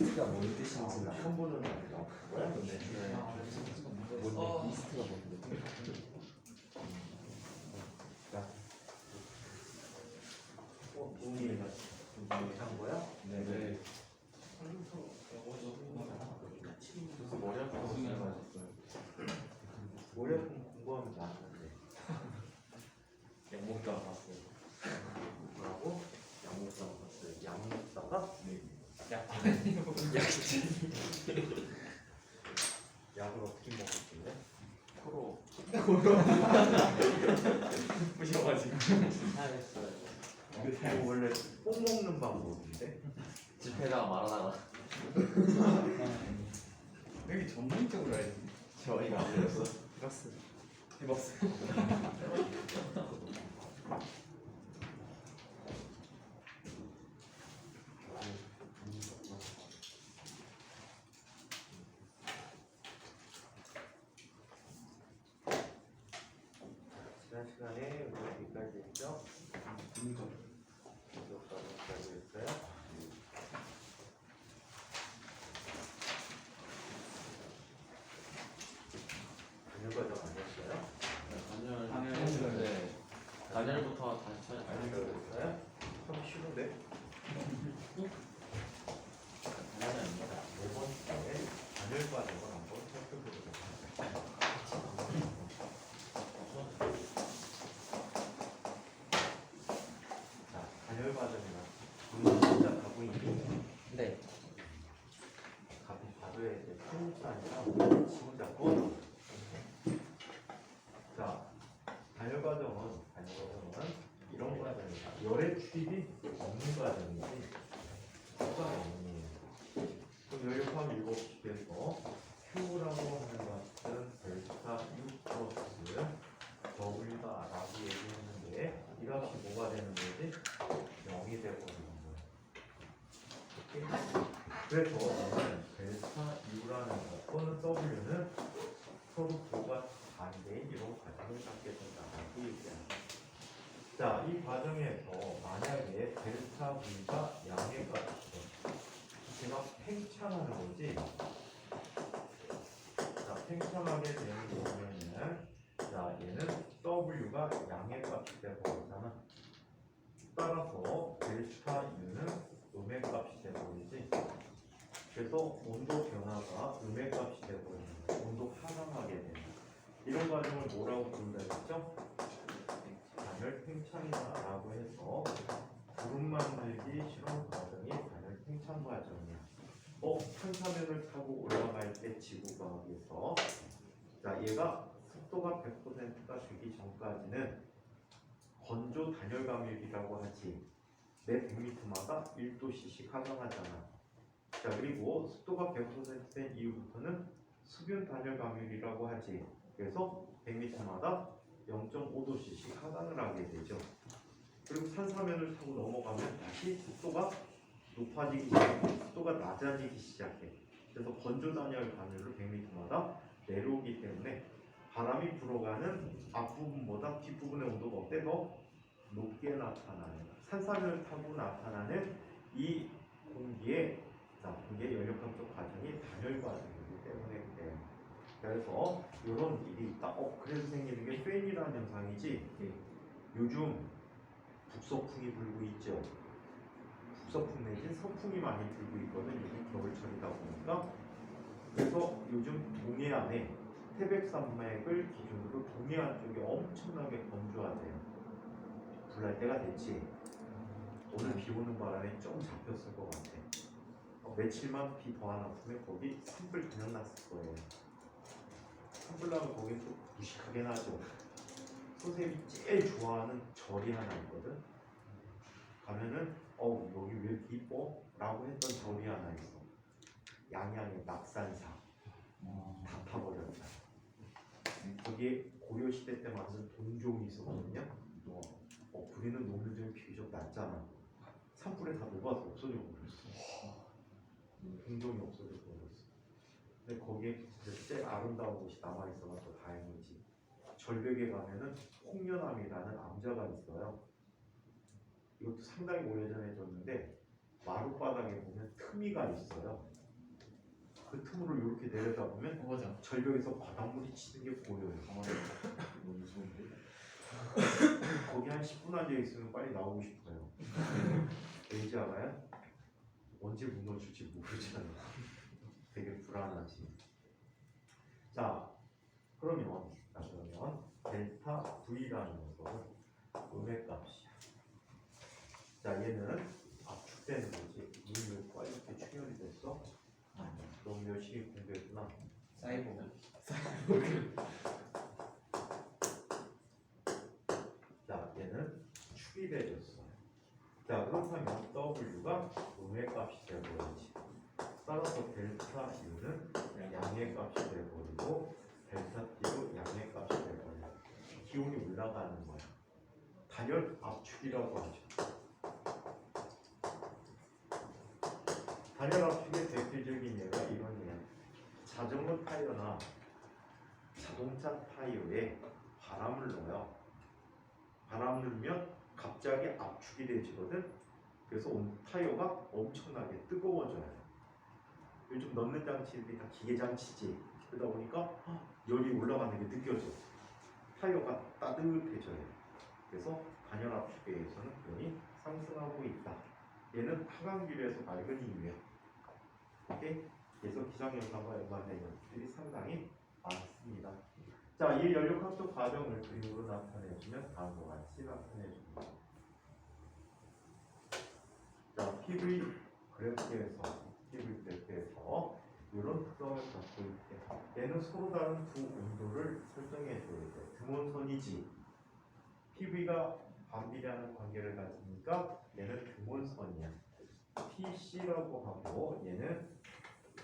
이스트가 뭔 뜻인지 처음 보는 거야? 근데 뭔데? 이스트가 뭔데? 동의가 한 거야? 네. 그래서 머리 아프고 고생하셨어요. 머리 아프면 공부하면 나았는데 약 먹다가 봤어요. 뭐라고? 약 먹다가 봤어요. 약 먹다가? 네. 약을 어떻게 먹었길래? 코로 부셔가지고 사했어요. 이거 원래 꼭 먹는 방법인데? 집에다가 말하다가 여기 전문적으로 해야지. 저희가 안 들었어. 들었어. 해봤어. 지난 시간에 우리가 여기까지 했죠? 여기까지 했어요? 단열과정 안 했어요? 단열부터 다시 찾아. 단열과정 참 쉬운데? 단열이 아닙니다. 네 번째 단열과정을 한번 살펴보도록 하겠습니다. 자, 단열과정이란 진짜 가고 있는 네. 값이 바로에 이제 풀지 아니라 지금 잡고 자 단열과정은 이런 과정이다. 열의 출입이 없는 과정이지 효과가 없는 그럼 열역함 7식에서 Q라고 하는 것은 델타 U 플러스 W다 라고 얘기했는데 이 값이 뭐가 되는 거지? 0이 되버리는 거야. 오케이? 그래서 오늘 델타 U라는 것 또는 W는 서로 부호가 반대인 이런 과정을 갖게 된다고 얘기합니다. 자, 이 과정에서 만약에 델타 V가 양의 값이죠. 제가 팽창하는 거지. 자, 팽창하게 되는 경우에는 자, 얘는 W가 양의 값이 되버리잖아. 따라서 델타 U는 음의 값이 되버리지. 그래서 온도 변화가 음의 값이 되버리는 거야. 온도 하강하게 되는 이런 과정을 뭐라고 부른다 했죠? 단열 팽창이다라고 해서 구름 만들기 실험 과정이 단열 팽창 과정이야. 탄사면을 타고 올라갈 때 지구과학에서 자 얘가 습도가 100%가 되기 전까지는 건조 단열 감염이라고 하지. 매 100m마다 1도씩 하강하잖아. 자 그리고 습도가 100%된 이후부터는 수균 단열 감염이라고 하지. 그래서 100m마다 0.5도씩 하강을 하게 되죠. 그리고 산사면을 타고 넘어가면 다시 습도가 높아지기 시작해. 습도가 낮아지기 시작해. 그래서 건조 단열 감염을 100m마다 내려오기 때문에 바람이 불어가는 앞부분보다 뒷부분의 온도가 어때? 더 높게 나타나는 산사면을 타고 나타나는 이 공기의 연력감적 과정이 단열 과정이기 때문에 그래요. 그래서 이런 일이 있다. 그래서 생기는 게 팬이라는 현상이지. 요즘 북서풍이 불고 있죠. 북서풍 내지 서풍이 많이 불고 있거든. 요즘 겨울철이다 보니까. 그래서 요즘 동해안에 태백산맥을 기준으로 동해안 쪽이 엄청나게 건조하대요. 불날 때가 됐지. 오늘 비 오는 바람에 좀 잡혔을 것 같아. 며칠만 비 더 안 왔으면 거기 산불 그냥 났을 거예요. 산불 나면 거긴 또 무식하게 나죠. 선생님이 제일 좋아하는 절이 하나 있거든. 가면은 여기 왜 이렇게 이뻐? 라고 했던 절이 하나 있어. 양양의 낙산사. 다 타버렸다. 거기에 고려시대 때 만든 동종이 있었거든요. 부리는 놈들이 비교적 낮잖아. 산불에 다 녹아서 없어져 버렸어. 동종이 없어져 버렸어. 근데 거기에 진짜 제일 아름다운 곳이 남아있어서 다행이지. 절벽에 가면은 홍련암이라는 암자가 있어요. 이것도 상당히 오래전에 졌는데 마룻바닥에 보면 틈이가 있어요. 그 틈으로 이렇게 내려다 보면 맞아. 절벽에서 바닷물이 치는 게 보여요. 가만히 너무 무서운데. 거기 한 10분 앉아 있으면 빨리 나오고 싶어요. 왜지 알아요? 언제 무너질지 모르잖아. 되게 불안하지. 자, 그러면 델타 V라는 녀석은 음의 값이야. 자, 얘는 압축되는 거지. 물과 이렇게 충혈이 됐어? 너무 열심히 공부했구나. 사이버. 자, 얘는 축이 돼졌어. 자, 그렇다면 W가 음의 값이 되어버리지. 따라서 델타 U는 양의 값이 되어버리고 델타 T도 양의 값이 되어버려. 기온이 올라가는 거야. 단열 압축이라고 하죠. 단열 압축의 대표적인 예가 이런 예야. 자전거 타이어나 자동차 타이어에 바람을 넣어요. 바람 넣으면 갑자기 압축이 되지거든. 그래서 타이어가 엄청나게 뜨거워져요. 요즘 넣는 장치들이 다 기계 장치지. 그러다 보니까 열이 올라가는 게 느껴져. 타이어가 따뜻해져요. 그래서 단열 압축에 의해서는 열이 상승하고 있다. 얘는 하강기류에서 맑은 이유예요. 오케이? 그래서 기상현상과 연관된 것들이 상당히 많습니다. 자, 이 연료합동 과정을 그림으로 나타내주면 다음과 같이 나타내줍니다. 자, PV 그래프에서 이런 특성을 갖고 있대. 얘는 서로 다른 두 온도를 설정해 줘야 돼. 등온선이지. PV가 반비례하는 관계를 가지니까 얘는 등온선이야. PC라고 하고 얘는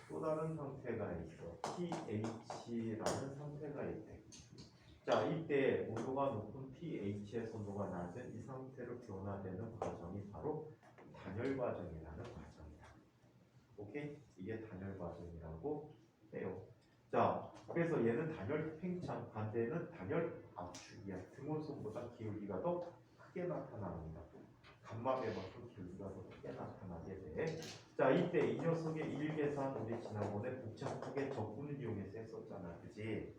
또 다른 상태가 있어. pH라는 상태가 있대. 자, 이때 온도가 높은 pH에서 온도가 낮은 이 상태로 변화되는 과정이 바로 단열 과정이라는 과정이다. 오케이? 이게 단열 과정이라고 해요. 자, 그래서 얘는 단열 팽창, 반대는 단열 압축이야. 등온선보다 기울기가 더 크게 나타납니다. 감마배만큼 기울기가 더 크게 나타나게 돼. 자, 이때 이 녀석의 일계산 우리 지난번에 복잡하게 적분을 이용해서 했었잖아. 그지?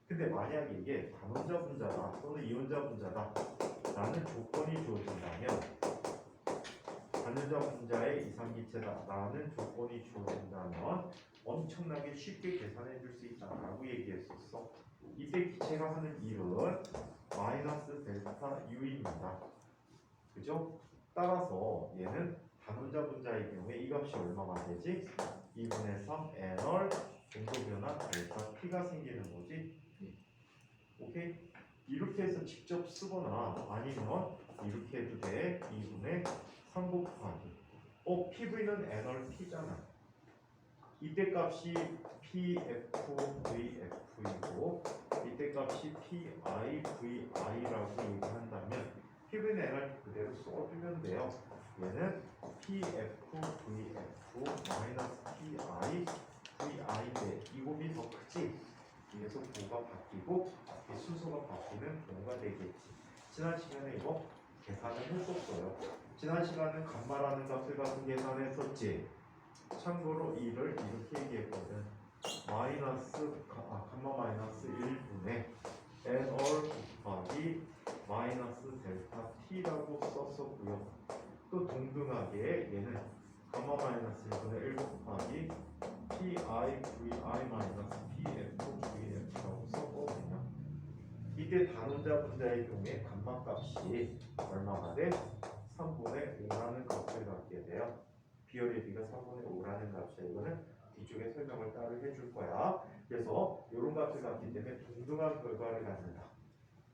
근데 만약에 이게 단원자 분자다 또는 이원자 분자다 라는 조건이 주어진다면 단원자 분자의 이상기체다 라는 조건이 주어진다면 엄청나게 쉽게 계산해 줄 수 있다 라고 얘기했었어. 이때 기체가 하는 일은 마이너스 델타 U입니다. 그죠? 따라서 얘는 단원자 분자의 경우에 이 값이 얼마가 되지? 2분의 3 n월 온도 변화 델타 T가 생기는 거지. 오케이? 이렇게 해서 직접 쓰거나 아니면 이렇게 해도 돼. 2분의 3 곱하기 PV는 n월 T잖아. 이때 값이 PFVF이고 이때 값이 PIVI라고 얘기한다면 PV는 n월 T 그대로 써주면 돼요. 얘는 PFVF 마이너스 PIVI인데 이 곱이 더 크지? 그래서 부호가 바뀌고 순서가 바뀌는 경우가 되겠지. 지난 시간에 이거 계산을 했었어요. 지난 시간은 감마라는 값을 가지고 계산했었지. 참고로 이를 이렇게 얘기했거든. 감마 마이너스 1분의 n월 곱하기 마이너스 델타 t라고 썼었고요. 또 동등하게 얘는 감마 마이너스 1분의 1 곱하기 PIVI 마이너스 PFVF라고 썼거든요. 이때 단원자 분자의 경우에 감마 값이 얼마가 돼? 3분의 5라는 값을 갖게 돼요. 비열의 비가 3분의 5라는 값이야. 이거는 뒤쪽에 설명을 따로 해줄 거야. 그래서 이런 값을 갖기 때문에 동등한 결과를 갖는다.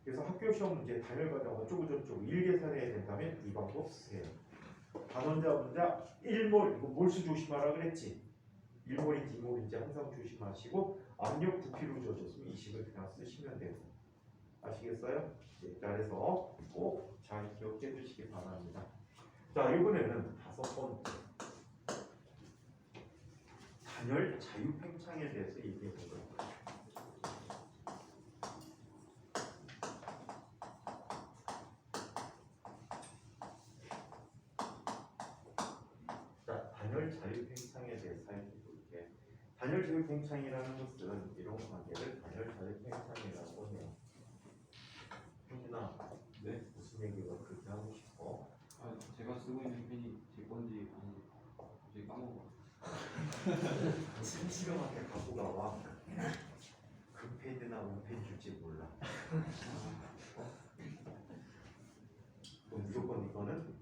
그래서 학교 시험 문제 단열 과정 어쩌고저쩌고 일계산해야 된다면 이 방법 쓰세요. 단원자 분자 1몰 이거 몰수 조심하라 그랬지. 1몰인지 2몰인지 항상 조심하시고 압력 부피로 줘줬으면 이 식을 그냥 쓰시면 되고. 아시겠어요? 네, 그래서 꼭 잘 기억해 주시기 바랍니다. 자, 이번에는 5번째 단열 자유팽창에 대해서 얘기해 보도록 하죠. 관계 사이트 볼게. 단열 자유 팽창이라는 것은 이런 관계를 단열 자유 팽창이라고 해요. 형준아, 네? 무슨 얘기가 그렇게 하고 싶어? 아, 제가 쓰고 있는 펜이 제 건지 아닌지 갑자기 까먹어. 심심하게 갖고 가와. 금패드나 은패 줄지 몰라. 그럼 무조건 이거는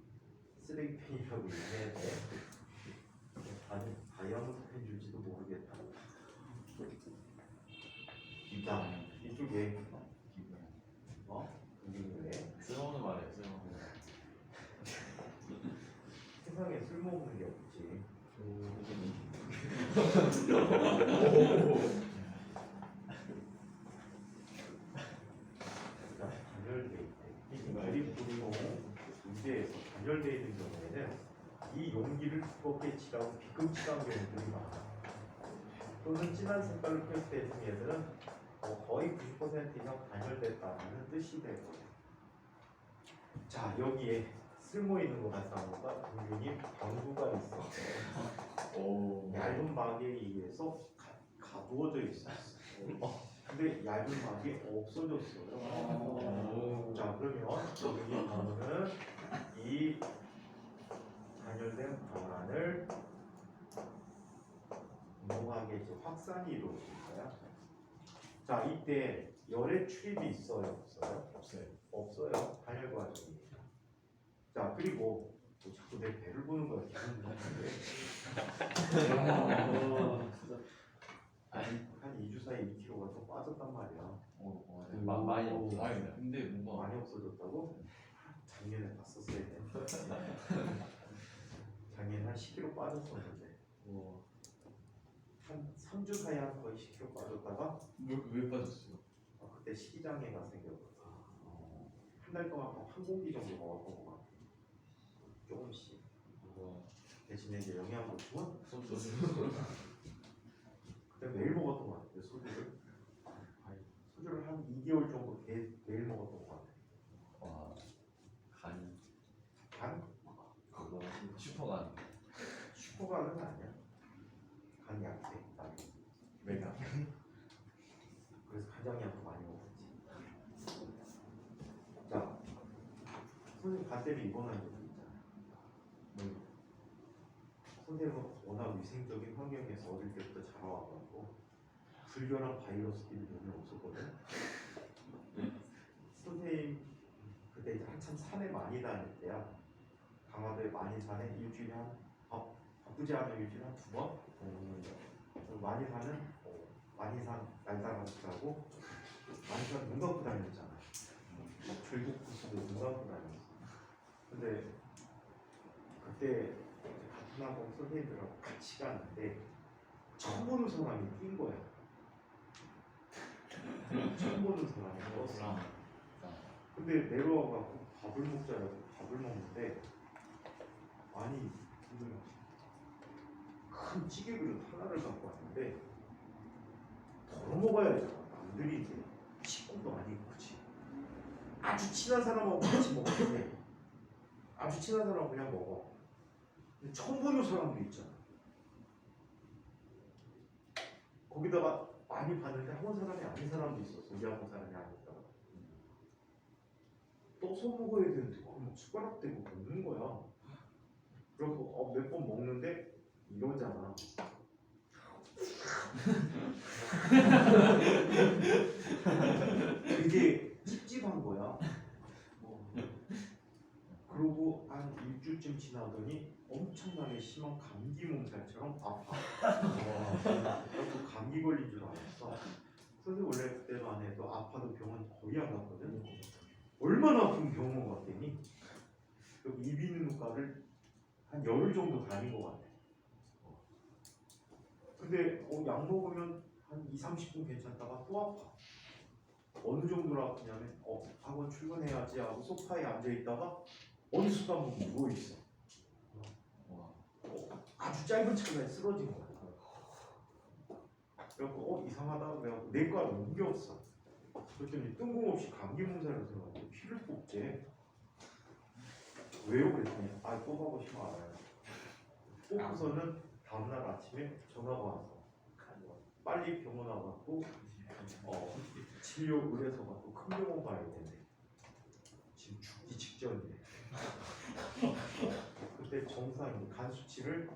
쓰레기펜이라고 얘기해야 돼. 아니, 다이아몬드 펜 줄지도 모르겠다. 자, 이쪽에 이게 왜? 쓸모없는 말이에요. 쓸모없는. 세상에 쓸모없는 게 없지. 자, 단열돼 있대. 이 드립으로 문제에서 단열돼 있는 경우에는 이 용기를 두껍게 칠하고 비금 칠한 경우들이 많아. 또는 진한 색깔로 표시되는 얘들은 거의 90% 이상 단열됐다는 뜻이 되고. 자, 여기에 쓸모 있는 것 같다니까 분명히 방구가 있어. 오. 얇은 막에 의해서 가두어져 있었어. 근데 얇은 막이 없어졌어요. 자, 그러면 여기 보면은 이 단열된 방안을 묘하게 이제 확산이 이루어질 거야. 자, 이때 열의 출입이 있어요, 없어요? 없어요. 없어요. 단열 과정이. 자, 그리고 뭐 자꾸 내 배를 보는 거야. 기분 나쁜데. 한 2주 사이에 2kg가 더 빠졌단 말이야. 많이 없어요. 아니, 근데 뭔가 많이 없어졌다고? 작년에 봤었어야 돼. 작년에 한 10kg 빠졌었는데 한 3주 사이에 한 거의 10kg 빠졌다가 왜 빠졌어요? 그때 식이장애가 생겼거든. 한 달 동안 한 공기 정도 먹었던 것 같아. 조금씩. 대신에 이제 영양보충은 그때 매일 먹었던 것 같아요. 소주를. 소주를 한 2개월 정도 매일 먹었던 것 같아요. 와. 간. 간? 그거 슈퍼간. 슈퍼간은 아니야. 간 약해. 메가. 그래서 간장약도 많이 먹었지. 자, 선생님 간 때문에 입원한 적이 있잖아요. 선생님은 워낙 위생적인 환경에서 어릴 때부터 자라와가지고 불결한 바이러스들이 전혀 없었거든. 선생님 그때 이제 한참 산에 많이 다닐 때야. 강화도에 많이 사네. 일주일에 바쁘지 않으면 일주일에 한 2번 많이 사는 많이산 날다가서 가고 많이산 눈 감고 다녔잖아. 결국 부수고 눈 감고 다녔어. 근데 그때 같은 학원 선생님들하고 같이 갔는데 처음 보는 사람이 뛴 거야. 처음 보는 사람이 떴어. 근데 내려와갖고 밥을 먹자고 밥을 먹는데 아니 큰 찌개 그릇 하나를 갖고 왔는데 덜어 먹어야 되잖아. 남들이 이제 식구도 아니고 그렇지. 아주 친한 사람하고 같이 먹는데 아주 친한 사람하고 그냥 먹어. 근데 처음 보는 사람도 있잖아. 거기다가 많이 봤는데 학원 사람이 아닌 사람도 있었어. 우리 학원 사람이 아니었다가 떠서 먹어야 되는데 그럼 숟가락 대고 먹는 거야. 그래서 몇 번 먹는데 이러잖아. 되게 찝찝한 거야. 그러고 한 일주일쯤 지나더니 엄청나게 심한 감기 몸살처럼 아파. 그래서 감기 걸린 줄 알았어. 선생님 원래 그때만 해도 아파도 병원 거의 안 갔거든. 얼마나 아픈 병원 갔더니 여기 이비인후과를 한 열흘 정도 다닌 것 같아. 근데 약 먹으면 한 2-30분 괜찮다가 또 아파. 어느 정도로 아프냐면 학원 출근해야지 하고 소파에 앉아있다가 어느 순간 보면 누워있어. 아주 짧은 시간에 쓰러진 거야. 그래갖고 이상하다 그래갖고 내과를 옮겼어. 그랬더니 뜬금없이 감기 몸살을 들어가지고 피를 뽑재. 왜요? 그랬더니 뽑아보시면 알아요. 뽑고서는 다음날 아침에 전화가 와서 빨리 병원 와갖고 진료 의뢰서 갖고 큰 병원 가야 되네. 지금 죽기 직전이래. 그때 정상 간 수치를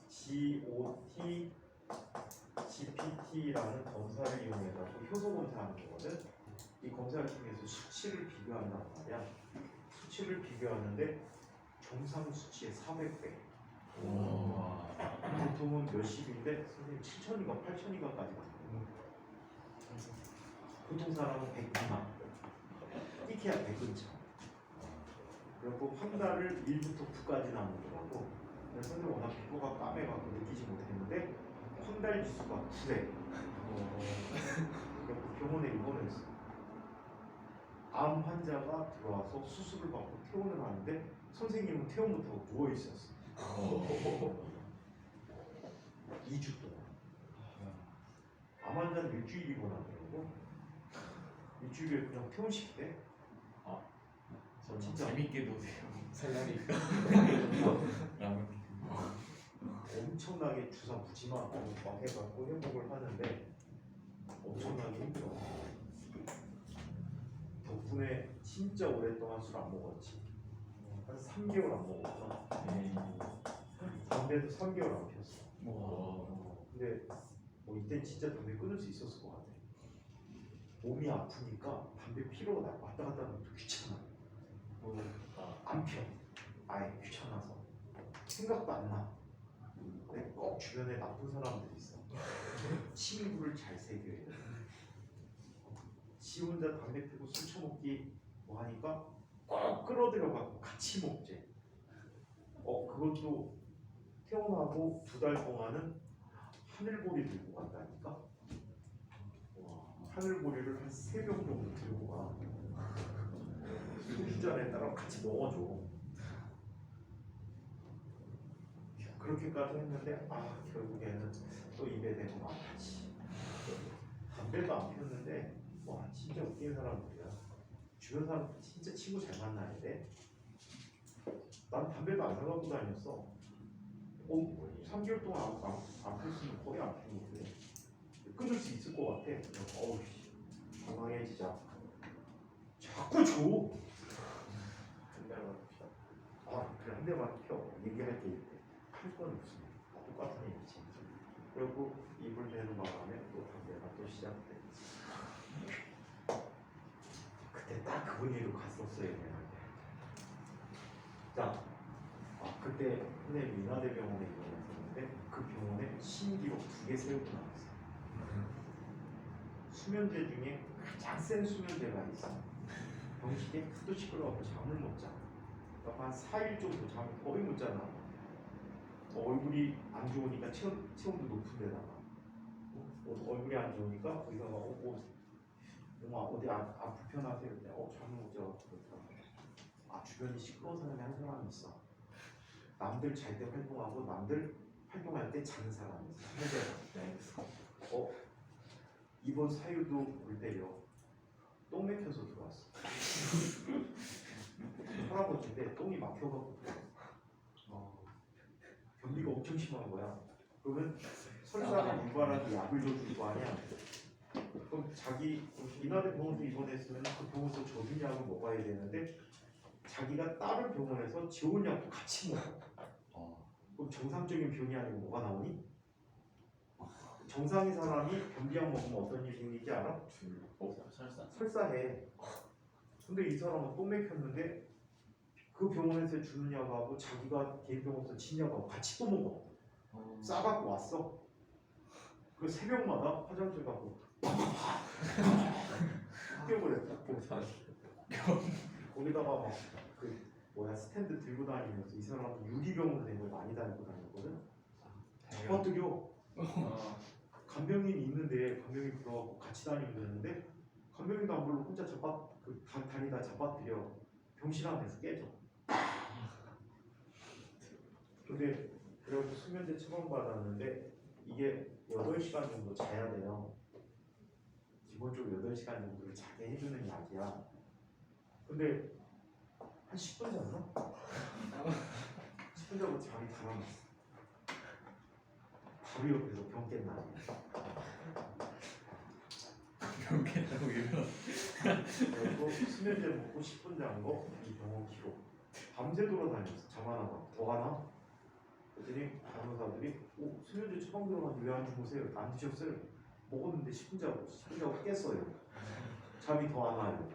GOT, GPT라는 검사를 이용해서 효소 검사하는 거거든. 이 검사를 통해서 수치를 비교한단 말이야. 수치를 비교하는데 정상 수치의 400배. 보통은 몇십인데 선생님 7천인가 8천인가까지 갔거든요. 보통 사람은 100미만, 끼케야 100근처. 그리고 한 달을 1부터 9까지 나누더라고. 그래서 선생님 워낙 피부가 까매갖고 느끼지 못했는데 한 달 지수가 9래. 그래서 병원에 입원했어. 암 환자가 들어와서 수술을 받고 퇴원을 하는데 선생님은 퇴원 못하고 누워 있었어. 2주 동안. 암 환자는 일주일 입원하더라고. 일주일에 그냥 퇴원시키대. 진짜 재밌게 노세요. 살라니까. 엄청나게 주사 붙이만 막 해갖고 회복을 하는데 엄청나게 힘들어. 덕분에 진짜 오랫동안 술 안 먹었지. 한 3개월 안 먹었구나. 담배도 3개월 안 피웠어. 근데 뭐 이때 진짜 담배 끊을 수 있었을 것 같아. 몸이 아프니까 담배 피러 왔다 갔다 하면 또 귀찮아. 안 펴. 아예 귀찮아서 생각도 안 나. 근데 꼭 주변에 나쁜 사람들이 있어. 친구를 잘 새겨야 돼. 지 혼자 담배 피고 술 처먹기 뭐 하니까 꼭 끌어들여갖고 같이 먹재. 그것도 퇴원하고 2달 동안은 하늘보리 들고 간다니까. 하늘보리를 한 3병 정도 들고 가. 술잔에 따라 같이 먹어줘. 그렇게까지 했는데 결국에는 또 입에 대고 말았지. 담배도 안 피웠는데 와 진짜 웃긴 사람들이야. 주변 사람 진짜 친구 잘 만나야 돼. 난 담배도 안 사가고 다녔어. 3개월 동안 안 피웠으면 거의 안 피운 건데 끊을 수 있을 것 같아. 어우 건강해지자. 자꾸 줘. 그래 한 대만 펴. 얘기할 때 있대. 할 건 없으면 똑같은 얘기지. 그리고 입을 대는 바람에 또 담배가 또 시작돼. 그때 딱 그 분위기로 갔었어요. 자, 그때 선생님 인하대병원에 입원했었는데 그 병원에 신기록 2개 세우고 나왔어요. 수면제 중에 가장 센 수면제가 있어. 병식에 하도 시끄러워서 잠을 못 자. 그러니까 한 4일 정도 잠을 거의 못 자나. 얼굴이 안 좋으니까 체온도 높은 데다가 얼굴이 안 좋으니까 의사가 어디 불편하세요? 잠을 못 자고 그렇더라고요. 주변이 시끄러운 사람이 한 사람이 있어. 남들 잘 때 활동하고 남들 활동할 때 자는 사람이 있어. 이번 사유도 볼 때려 똥 맥혀서 들어왔어. 할아버지인데 똥이 막혀갖고 변비가 엄청 심한 거야. 그러면 설사를 유발하는 약을 줘줄 거 아니야. 그럼 자기 인하대 병원도 입원했으면 그 병원에서 줘준 약을 먹어야 되는데 자기가 다른 병원에서 지원 약도 같이 먹어. 그럼 정상적인 병이 아니고 뭐가 나오니? 정상인 사람이 변비약 먹으면 어떤 일이 생기지 알아? 설사해. 근데 이 사람은 똥 맥혔는데 그 병원에서 주는 약하고 자기가 개인 병원에서 진 약하고 같이 또 먹어. 싸갖고 왔어. 그 새벽마다 화장실 가고 깨버렸다. 거기다가 막 스탠드 들고 다니면서 이 사람은 유기병으로 된 걸 많이 다니고 다녔거든. 잡아들여. 간병인이 있는데 간병인 들어가고 같이 다니면 되는데 간병인도 안 불러 혼자 다니다 잡아들여. 병실 안에서 깨져. 근데 그래서 수면제 처방받았는데 이게 8시간 정도 자야 돼요. 기본적으로 8시간 정도를 자게 해주는 약이야. 근데 한 10분 잤나? 10분 자고 잠이 달아났어. 바로 옆에서 병 깼나. 경계라고 이런. 그리고 수면제 먹고 10분 잔 거 이 병원 기록. 밤새 돌아다녔어. 잠 하나 봐. 더 가나? 그랬더니 간호사들이 수면제 처방 들어갔는데 왜 안 주무세요? 안 드셨어요? 먹었는데 10분 자고 깼어요. 잠이 더 안 와요.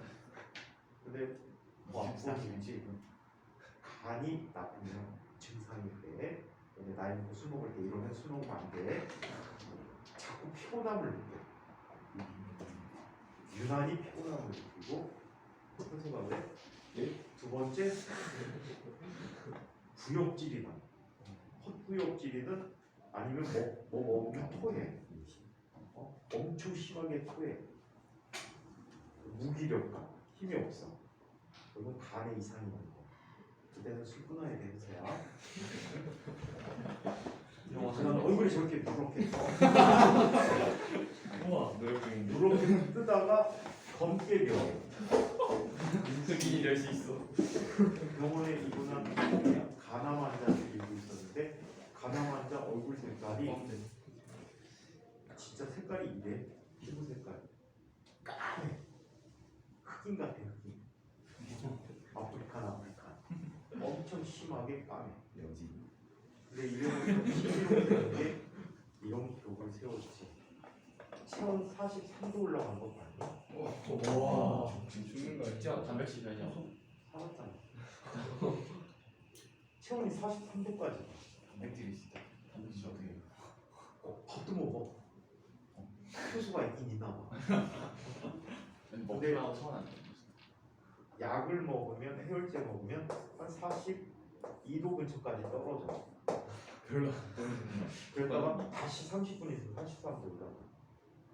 근데 뭐 아프는지 간이 나쁘면 증상일 때, 나이 먹고 술 먹을 때 이러면 술 먹으면 안 돼. 자꾸 피곤함을 느껴. 유난히 피곤함을 느끼고 무슨 생각에? 두 번째 구역질이나 헛구역질이든 아니면 뭐 먹으면 토해. 엄청 심하게 토해. 무기력감, 힘이 없어. 그리고 간에 이상이 있는 거. 그때는 술 끊어야 되는 새야. 그냥 얼굴이 저렇게 누렇게 우와 노력중인데. 누렇게 뜨다가 검게 벼. 민석이 이럴 수 있어. 병원에 입원한 간암 환자를 일고 있었는데 간암 환자 얼굴 색깔이 진짜 색깔이 이래. 피부 색깔 까매. 흑인 같아 흑인. 아프리칸 엄청 심하게 까매. 여지. 근데 이 병원에서 신기록이 되는데 이런 기록을 세웠지. 체온 43도 올라간 거 봤니? 와 죽는 거 진짜 단백질 변이야. 살았잖아. 체온이 43도까지. 단백질이 진짜 단백질 어떻게 해? 밥도 먹어. 효소가 있긴 있나 봐. 먹기만 하고 소화 안 돼. 약을 먹으면 해열제 먹으면 한 42도 근처까지 떨어져. 별로 그러다가 다시 30분 있으면 83도 올라가.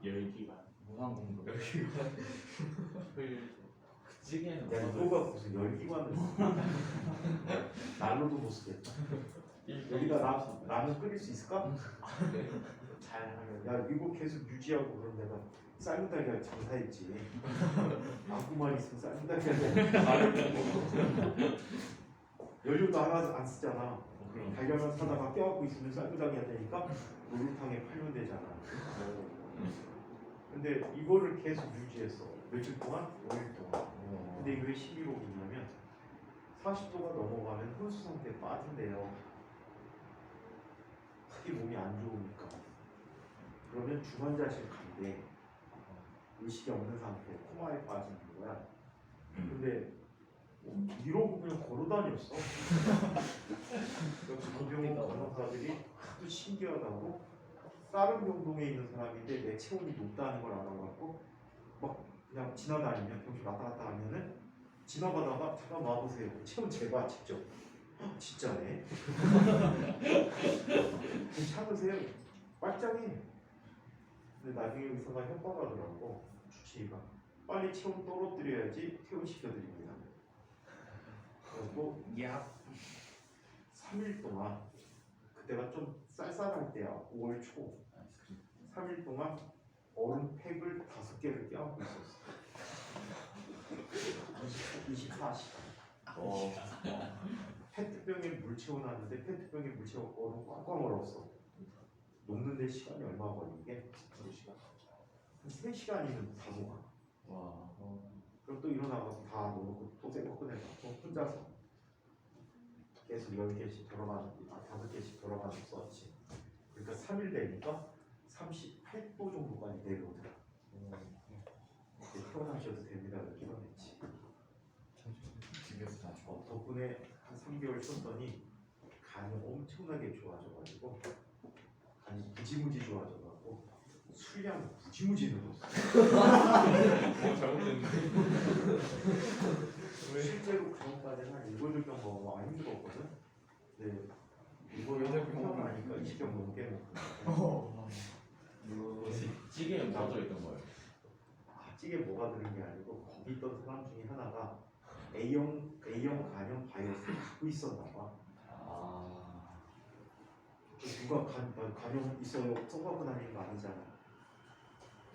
열기가 무한 공급. 그 찌개는 야 이거가 무슨 열기관을 난로도 못 쓰겠다. 여기다 라면 끓일 수 있을까? 잘 야 이거 계속 유지하고 그럼 내가 삶은 달걀 장사했지. 안고만 있으면 삶은 달걀 연료도 하나 안 쓰잖아. 그럼 달걀만 사다가 껴갖고 있으면 삶은 달걀 되니까 노루탕에 팔면 되잖아. 근데 이거를 계속 유지했어. 며칠 동안? 5일 동안. 근데 이게 왜 11호이냐면 40도가 넘어가면 혼수 상태에 빠진대요. 크게 몸이 안 좋으니까. 그러면 중환자실 간대. 의식이 없는 상태, 코마에 빠지는 거야. 근데 이러고 그냥 걸어다녔어. 그래서 그 병원 간호사들이 하도 신기하다고 다른 병동에 있는 사람인데 내 체온이 높다는 걸 알아갖고 막 그냥 지나다니면 병실 왔다 갔다 하면은 지나가다가 잠깐 와보세요. 체온 재봐 직접. 진짜네. 참으세요. 빨짱해. 근데 나중에 의사가 협박하더라고. 주치의가 빨리 체온 떨어뜨려야지 퇴원시켜드립니다. 그리고 약 3일 동안 그때가 좀 쌀쌀할 때야. 5월 초 3일 동안 얼음 팩을 5개를 껴안고 있었어. 24시간. 페트병에 물 채워놨는데 페트병에 물 채워 얼음 꽝꽝 얼었어. 녹는데 시간이 얼마 걸리게? 2시간. 한 3시간이면 다 녹아. 와. 그럼 또 일어나서 다 넣고 또 새거 꺼내갖고 혼자서 계속 10개씩 돌아가는 5개씩 돌아가는 썼지. 그러니까 3일 되니까 38도 정도까지 내려오더라. 이제 퇴원하셔도 됩니다. 이렇게 꺼냈지. 집에서 다 줘. 덕분에 한 3개월 쉬었더니 간이 엄청나게 좋아져가지고 간이 무지무지 좋아져가지고 술량 무지무지 늘었어. 잘못됐네. 실제로 그전까지는 한 7병 먹으면 안 힘들었거든. 근데 이거 여덟 병 하고 먹으면 나니까 20병 넘게 먹고. 찌개에 뭐 들어있던 거예요? 찌개 뭐가 들은 게 아니고 거기 있던 사람 중에 하나가 A형 간염 바이러스를 갖고 있었나 봐. 아. 누가 간염 있어요 써갖고 다니는 거 아니잖아.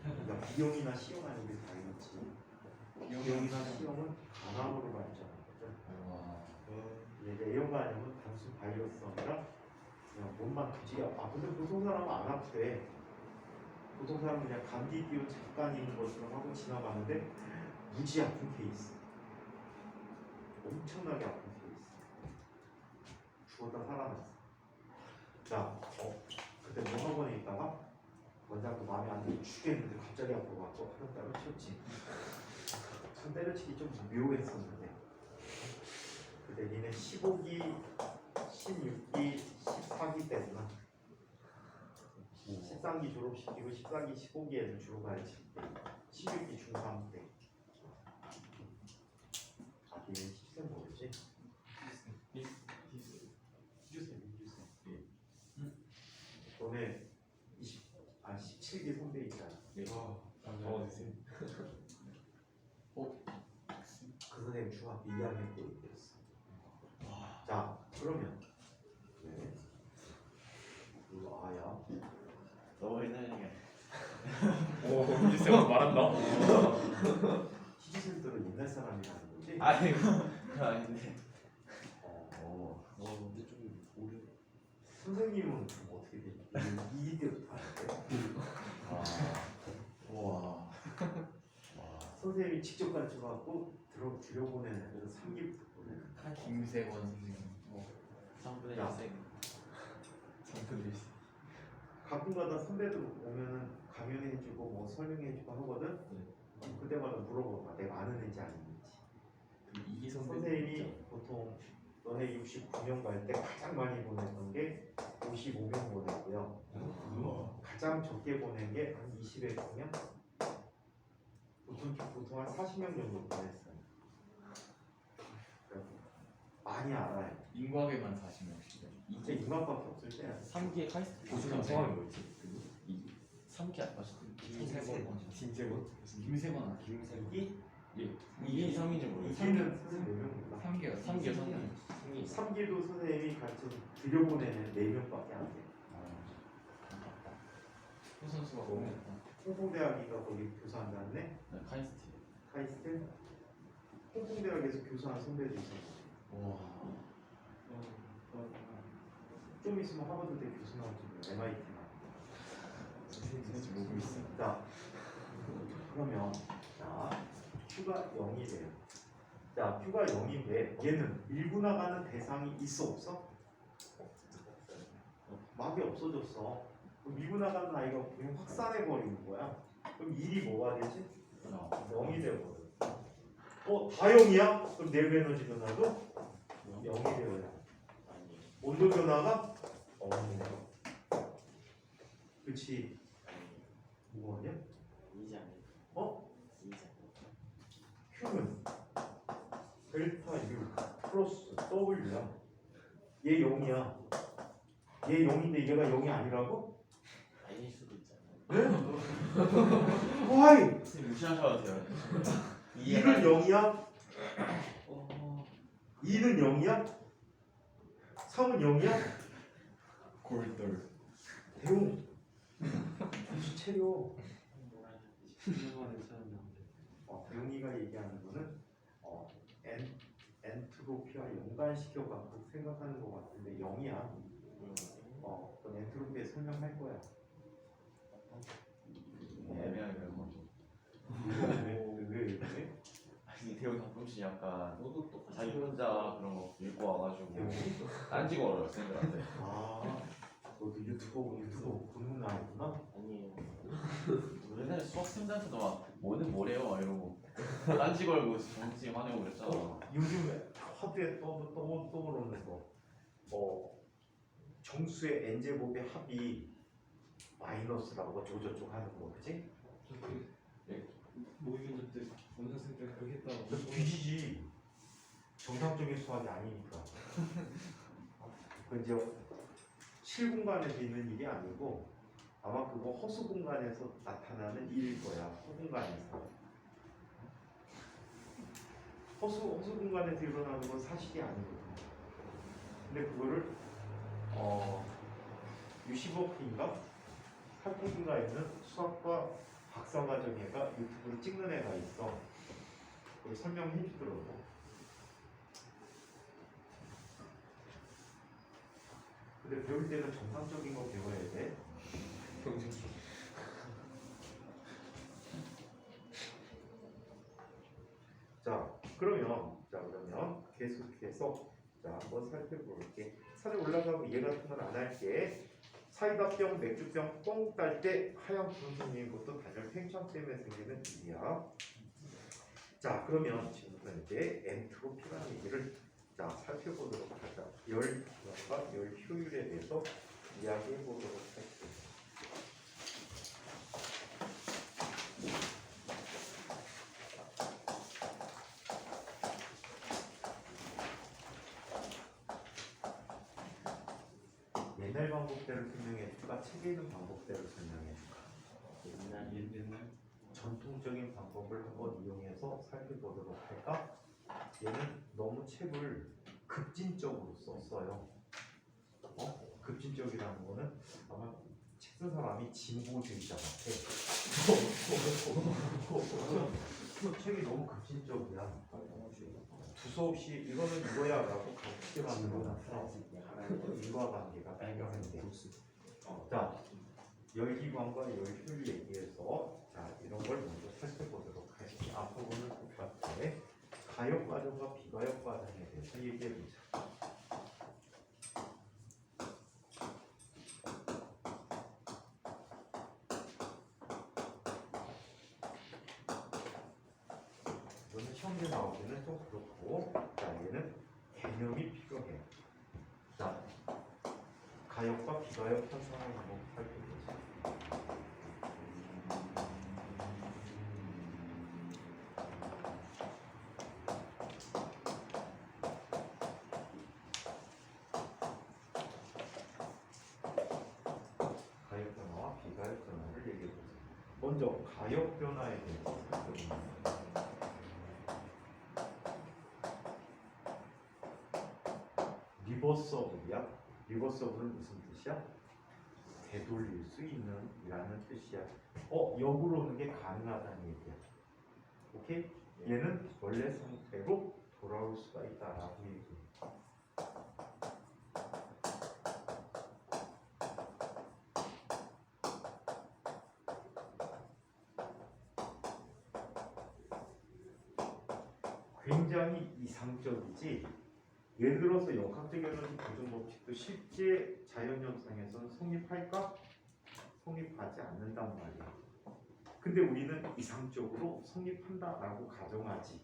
그러니까 B형이나 C형 아니면 다 이렇지. B형이나 C형은 간암으로 발전하거든. 와. 이제 A형 간염은 단순 바이러스가 아니라 그냥 몸만 굳이 근데 보통 사람은 안 아프대. 보통 사람은 그냥 감기 기운 잠깐 있는 것처럼 하고 지나가는데 무지 아픈 케이스. 엄청나게 아픈 케이스. 죽었다 살아났어. 자, 그때 뭐 학원에 있다가 원장도 마음에 안 들고 죽겠는데 갑자기 앞으로 와서 한번 때려치웠지. 참 때려치기 좀 묘했었는데 그때 니네 15기, 16기, 14기 때구나. 13기 졸업시키고 14기, 15기에는 주로 가야지. 16기 중3 때. 니네 시스템 모르지? 너네 17기 선배 있잖아. 적어주세요. 그 선생님 중학교 2학년 때 얘기했어. 자, 그러면 아야 너무 옛날이야. 오 이제 세번 말한다. 희지쌤들은 옛날 사람이라는 거지? 아니 그거 아닌데. 근데 좀 오래. 선생님은 좀 어떻게 돼? 2기 때부터 하는데? 우와. 선생님이 직접 가르쳐갖고 들여보내는 애들은 3기부터 보내. 김세권 선생님. 3분의 야. 1생. 정근일 씨. 가끔가다 선배들 오면은 강연해주고 뭐 설명해주고 하거든? 그럼 그때마다 물어봐. 내가 아는 애인지 아닌지. 이기 선배. 선생님이 보통 너네 69명 갈 때 가장 많이 보냈던 게 55명 보냈고요. 가장 적게 보낸 게 한 20여 명? 보통 한 40명 정도 보냈어요. 많이 알아요. 인과학에만 40명씩. 이제 인간밖에 없을 때야. 3기의 카이스트 고수는 성함이 뭐였지? 3기 아까 김세권. 김세권? 김세권. 김생기? 예. 2기 3기인지 모르겠어요. 2기는 선생님 4명입니다. 3개가 3기요 3기. 3기도 선생님이 가르쳐 들여보내는 4명밖에 안 돼요. 호 선수가 보냈다. 홍콩대학이가 거기 교수한다네. 카이스트. 카이스트? 홍콩대학에서 교수한 선배도 있어요. 우와. 좀 있으면 하버드대 교수 나올지 MIT나. 선생님 보고 있어. 자, 그러면 Q가 0이 돼요. 자, Q가 0인데 얘는 밀고 나가는 대상이 있어 없어? 막이 없어졌어. 그럼 밀고 나가는 아이가 그냥 확산해 버리는 거야. 그럼 1이 뭐가 되지? 0이 되거든. 다 0이야? 그럼 내부 에너지 변화도 0이 되어요. 온도 변화가 없네. 그치? 뭐냐? Q는 델타 U 플러스 W야. 얘 0이야. 얘 0인데 얘가 0이 아니라고? 아닐 수도 있잖아요. 네? Why? 선생님 무시하셔도 돼요. 2는 0이야? 2는 0이야? 3은 0이야? 골돌. 대웅 정신 차려. 10년 만에 찾았는데. 대웅이가 얘기하는 거는 엔트로피와 연관시켜 갖고 생각하는 것 같은데 0이야. 그건 엔트로피에 설명할 거야. 애매하게 뭐. 왜? 아니 대우 가끔씩 약간 너도 똑같이. 자기 혼자 그런 거 읽고 와가지고 대웅이? 딴지 걸어요 쌤들한테. 너도 유튜브 보는 아이구나? 아니에요. 옛날에 수학생들한테도 막 뭐는 뭐래요 막 이러고 딴지 걸고 정치 화내고 그랬잖아. 요즘에 화두에 떠오르는 거. 정수의 n제곱의 합이 마이너스라고 저저쪽 하는 거, 그치? 모의고사 때 원장쌤 때 그렇게 했다고. 너 뒤지지. 정상적인 수학이 아니니까. 그 이제 실공간에서 있는 일이 아니고 아마 그거 허수 공간에서 나타나는 일일 거야. 허공간에서. 허수 공간에서 일어나는 건 사실이 아니거든. 근데 그거를 유시버프인가? 칼텍인가 있는 수학과 박사과정 애가 유튜브를 찍는 애가 있어. 그걸 설명해 주더라고. 근데 배울 때는 정상적인 거 배워야 돼. 그러면 계속해서 한번 살펴볼게. 산에 올라가고 얘 같은 건 안 할게. 사이다병, 맥주병 뻥 딸 때 하얀 구름 생기는 것도 단열 팽창 때문에 생기는 일이야. 자, 그러면 지금부터 이제 엔트로피라는 얘기를 살펴보도록 하자. 열과 열 효율에 대해서 이야기해 보도록 할게. 옛날 방법대로 설명해 줄까? 책에 있는 방법대로 설명해 줄까? 옛날 전통적인 방법을 한번 이용해서 살펴보도록 할까? 얘는 너무 책을 급진적으로 썼어요. 급진적이라는 거는 아마 책 쓴 사람이 진보주의자 같아. 책이 너무 급진적이야. 두서없이 이거는 이거야 라고 가르치게 만들어놨어. 인과관계가 필요한데. 자, 열기관과 열효율 얘기해서 이런 걸 먼저 살펴보도록 할게. 앞부분은 똑같아. 가역 과정과 비가역 과정에 대해서 얘기해보자. 이거는 시험에 나오기는 좀 그렇고, 얘는 개념이 필요해. 가역과 비가역 현상을 한번 살펴보자. 가역 변화와 비가역 변화를 얘기해보자. 먼저 가역 변화에 대해서 살펴봅니다. 리버서블이야. 리버서블은 무슨 뜻이야? 되돌릴 수 있는 이라는 뜻이야. 역으로 오는 게 가능하다는 얘기야. 오케이? 얘는 원래 상태로 돌아올 수가 있다라고 얘기해. 굉장히 이상적이지. 예를 들어서 역학적 에너지 보존 법칙도 실제 자연 현상에서는 성립할까? 성립하지 않는단 말이야. 근데 우리는 이상적으로 성립한다라고 가정하지.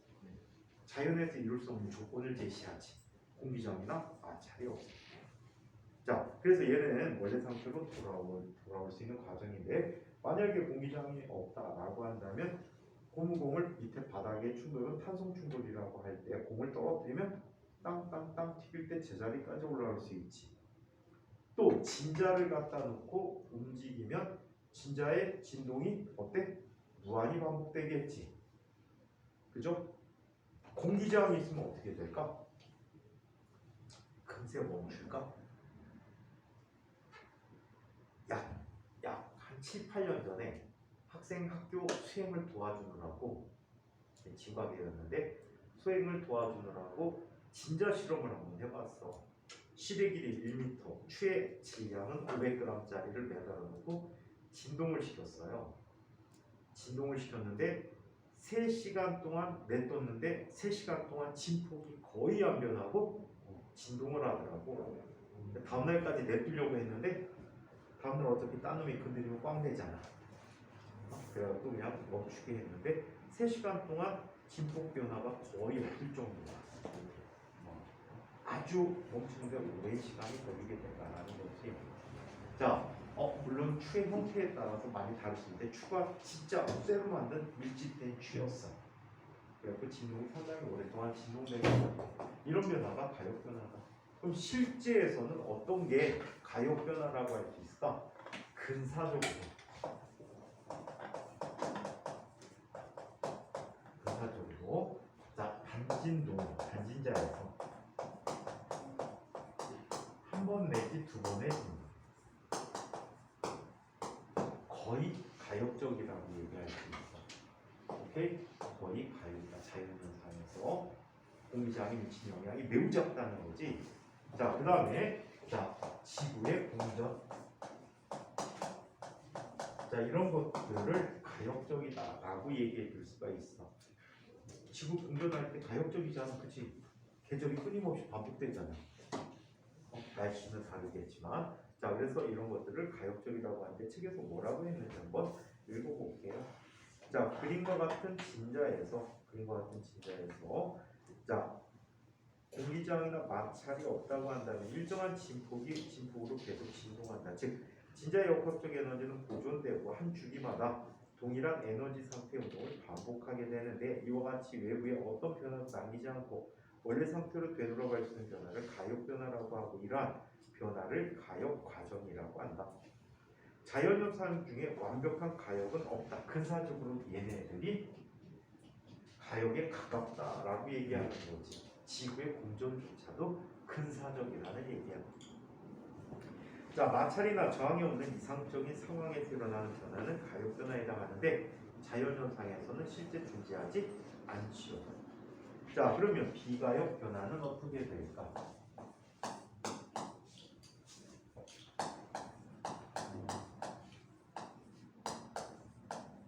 자연에서 이룰 수 없는 조건을 제시하지. 공기정이나 마찰이 없어. 자, 그래서 얘는 원래 상태로 돌아올 수 있는 과정인데, 만약에 공기정이 없다라고 한다면 고무공을 밑에 바닥에 충돌은 탄성 충돌이라고 할 때 공을 떨어뜨리면 땅땅땅 튀길 때 제자리까지 올라올 수 있지. 또 진자를 갖다 놓고 움직이면 진자의 진동이 어때? 무한히 반복되겠지. 그죠? 공기저항이 있으면 어떻게 될까? 금세 멈출까? 약 한 7, 8년 전에 학생 학교 수행을 도와주느라고 진과계였는데 수행을 도와주느라고 진자 실험을 한번 해봤어. 실의 길이 1m, 추의 질량은 500g짜리를 매달아 놓고 진동을 시켰어요. 진동을 시켰는데 3시간 동안 내떴는데 3시간 동안 진폭이 거의 안 변하고 진동을 하더라고. 다음날까지 내두려고 했는데 다음날 어차피 딴 놈이 건드리면 꽝 되잖아. 그래갖고 그냥 멈추게 했는데 3시간 동안 진폭 변화가 거의 없을 정도야. 아주 멈추는데 오랜 시간이 걸리게 된다는 거지. 자, 물론 추의 형태에 따라서 많이 다를 수 있는데 추가 진짜 쇠로 만든 밀집된 추였어. 그래서 진동이 상당히 오랫동안 진동되고 이런 변화가 가역 변화다. 그럼 실제에서는 어떤 게 가역 변화라고 할 수 있을까? 근사적으로 자, 단진자에서 한 번 내지 두 번의 진동 거의 가역적이라고 얘기할 수 있어. 오케이? 거의 가역이다. 자연현상에서 공기장에 미친 영향이 매우 작다는 거지. 자, 그 다음에 자, 지구의 공전. 자, 이런 것들을 가역적이다라고 얘기해 줄 수가 있어. 지구 공전할 때 가역적이잖아, 그치? 계절이 끊임없이 반복되잖아. 날씨는 다르겠지만, 자, 그래서 이런 것들을 가역적이라고 하는데 책에서 뭐라고 했는지 한번 읽어볼게요. 자, 그림과 같은 진자에서, 자, 공기저항이나 마찰이 없다고 한다면 일정한 진폭으로 계속 진동한다. 즉, 진자의 역학적 에너지는 보존되고 한 주기마다 동일한 에너지 상태 운동을 반복하게 되는데 이와 같이 외부에 어떤 변화도 남기지 않고 원래 상태로 되돌아갈 수 있는 변화를 가역 변화라고 하고 이러한 변화를 가역 과정이라고 한다. 자연현상 중에 완벽한 가역은 없다. 근사적으로 얘네들이 가역에 가깝다라고 얘기하는 거지. 지구의 공전조차도 근사적이라는 얘기야. 자, 마찰이나 저항이 없는 이상적인 상황에서 일어나는 변화는 가역 변화에 해당하는데 자연현상에서는 실제 존재하지 않지요. 자, 그러면 비가역 변화는 어떻게 될까?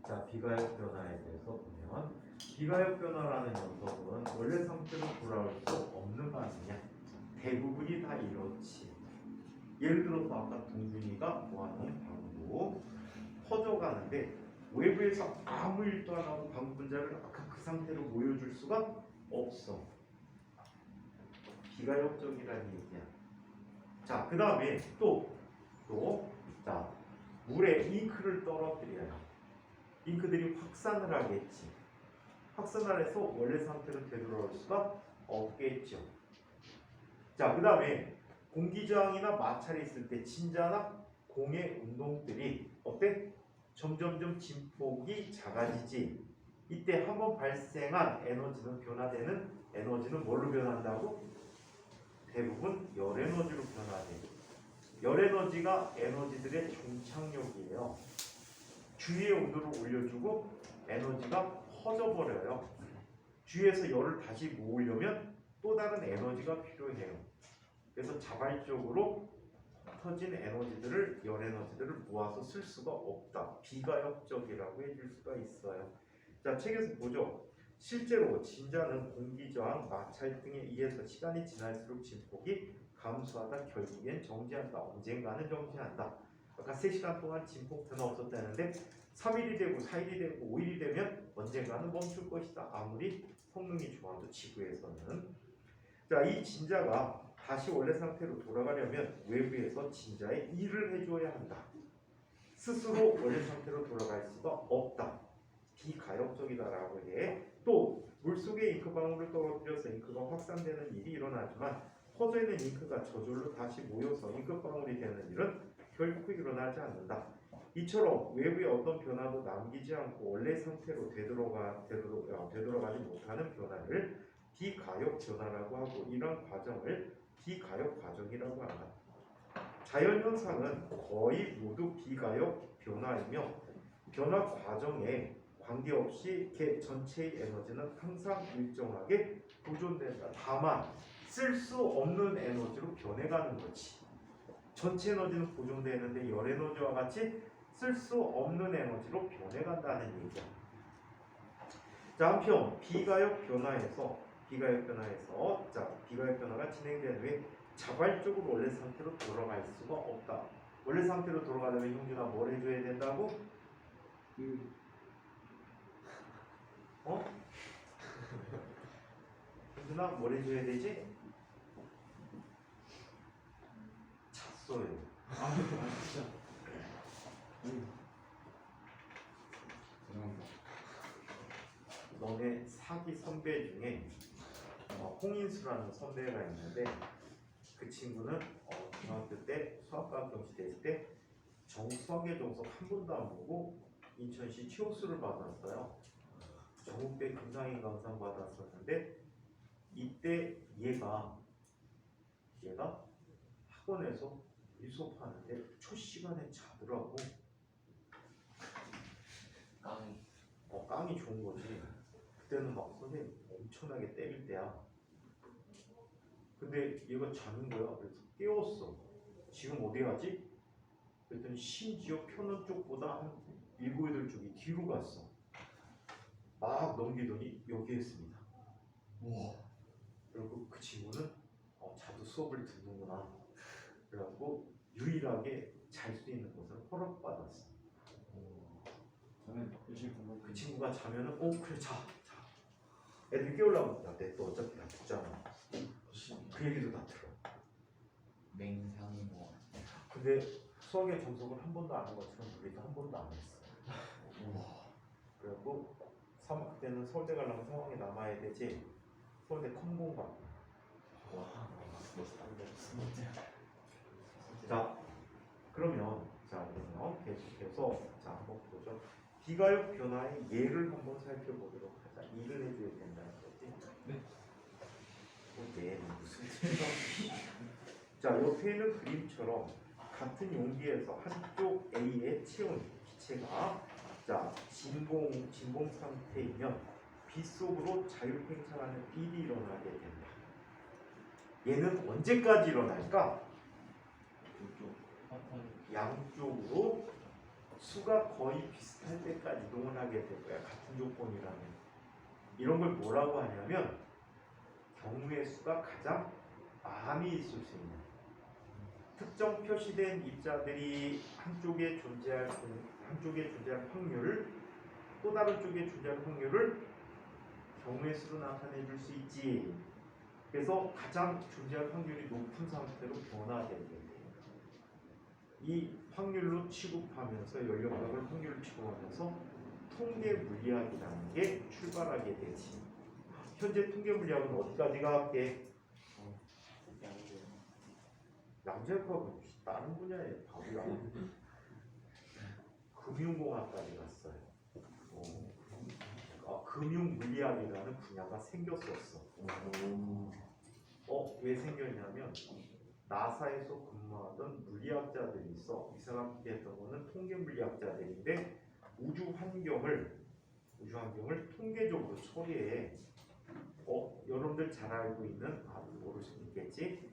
자, 비가역 변화에 대해서 보면 비가역 변화라는 녀석은 원래 상태로 돌아올 수 없는 거 아니냐? 대부분이 다 이렇지. 예를 들어서 아까 동준이가 모아놓은 방구 퍼져가는데 외부에서 아무 일도 안 하고 방구 분자를 아까 그 상태로 모여줄 수가 없어. 비가역적이라는 얘기야. 자, 그 다음에 자, 물에 잉크를 떨어뜨려요. 잉크들이 확산을 하겠지. 확산을 해서 원래 상태로 되돌아올 수가 없겠죠. 자, 그 다음에 공기저항이나 마찰이 있을 때 진자나 공의 운동들이 어때? 점점점 진폭이 작아지지. 이때 한번 발생한 에너지는 변화되는 에너지는 뭘로 변한다고? 대부분 열에너지로 변화돼. 열에너지가 에너지들의 종착역이에요. 주위의 온도를 올려주고 에너지가 퍼져버려요. 주위에서 열을 다시 모으려면 또 다른 에너지가 필요해요. 그래서 자발적으로 터진 에너지들을 열에너지들을 모아서 쓸 수가 없다. 비가역적이라고 해줄 수가 있어요. 자, 책에서 보죠. 실제로 진자는 공기저항, 마찰 등에 의해서 시간이 지날수록 진폭이 감소하다 결국엔 정지한다. 언젠가는 정지한다. 아까 3시간 동안 진폭 변화 없었다는데 3일이 되고 4일이 되고 5일이 되면 언젠가는 멈출 것이다. 아무리 성능이 좋아도 지구에서는. 자, 이 진자가 다시 원래 상태로 돌아가려면 외부에서 진자에 일을 해줘야 한다. 스스로 원래 상태로 돌아갈 수가 없다. 비가역적이다라고 해. 또 물속에 잉크방울을 떨어뜨려서 잉크가 확산되는 일이 일어나지만 퍼져 있는 잉크가 저절로 다시 모여서 잉크방울이 되는 일은 결코 일어나지 않는다. 이처럼 외부의 어떤 변화도 남기지 않고 원래 상태로 되돌아가지 못하는 변화를 비가역 변화라고 하고 이런 과정을 비가역 과정이라고 한다. 자연현상은 거의 모두 비가역 변화이며 변화 과정에 관계없이 개 전체의 에너지는 항상 일정하게 보존된다. 다만 쓸 수 없는 에너지로 변해가는 거지. 전체 에너지는 보존되는데 열 에너지와 같이 쓸 수 없는 에너지로 변해간다는 얘기야. 자, 한편 비가역 변화가 진행된 후에 자발적으로 원래 상태로 돌아갈 수가 없다. 원래 상태로 돌아가려면 형준아 뭘 해줘야 된다고? 형준아 뭘 해줘야 되지? 잤어요. 진짜. 죄송합니다. 너네 사기 선배 중에 홍인수라는 선배가 있는데 그 친구는 중학교 때 수학과학 경시 됐을 때 수학의 정석 한 번도 안 보고 인천시 최우수를 받았어요. 전국대 금상인 강상 받았었는데 이때 얘가 학원에서 수업하는데 첫 시간에 자더라고. 깡이 좋은 거지. 그때는 막 선생님 엄청나게 때릴 때야. 근데 얘가 자는 거야. 그래서 깨웠어. 지금 어디 가지? 그랬더니 심지어 펴는 쪽보다 한 7, 8쪽이 뒤로 갔어. 막 넘기더니 여기 했습니다. 그리고 그 친구는 자도 수업을 듣는구나. 그래갖고 유일하게 잘 수 있는 곳을 허락받았어. 저는 열심히 공부. 그 친구가 자면은 그래 자. 애들 깨우려고 야내 또 어차피 다 듣잖아. 그 얘기도 다 들어. 맹상이 뭐. 근데 수학의 정석을 한 번도 안 한 것처럼 우리도 한 번도 안 했어. 그래갖고 그때는 서울대 가려면 상황에 남아야 되지. 서울대 컴공가. 와 멋있다. 자 그러면 그러면 계속해서 한번 보죠. 비가역 변화의 예를 한번 살펴보도록 하자. 일을 해줘야 된다는 거지. 네. 예는 무슨 뜻이야? 자, 옆에는 그림처럼 같은 용기에서 한쪽 A에 채운 기체가 진공 상태이면 B 속으로 자율팽창하는 일이 일어나게 된다. 얘는 언제까지 일어날까? 양쪽으로 수가 거의 비슷할 때까지 이동을 하게 될 거야. 같은 조건이라면. 이런 걸 뭐라고 하냐면 경우의 수가 가장 많이 있을 수 있는 특정 표시된 입자들이 한쪽에 존재할 확률을 또 다른 쪽에 존재할 확률을 경우의 수로 나타내 줄 수 있지. 그래서 가장 존재할 확률이 높은 상태로 변화되게 돼요. 이 확률로 취급하면서 연력학을 확률로 취급하면서 통계 물리학이라는 게 출발하게 되지. 현재 통계 물리학은 어디까지 갈게? 양재학하고 다른 분야에 바보야. 금융공학까지 갔어요. 금융물리학이라는 분야가 생겼었어. 왜 생겼냐면 나사에서 근무하던 물리학자들이 있어. 이 사람들이 했던 거는 통계 물리학자들인데 우주 환경을 통계적으로 처리해. 여러분들 잘 알고 있는 모를 수도 있겠지.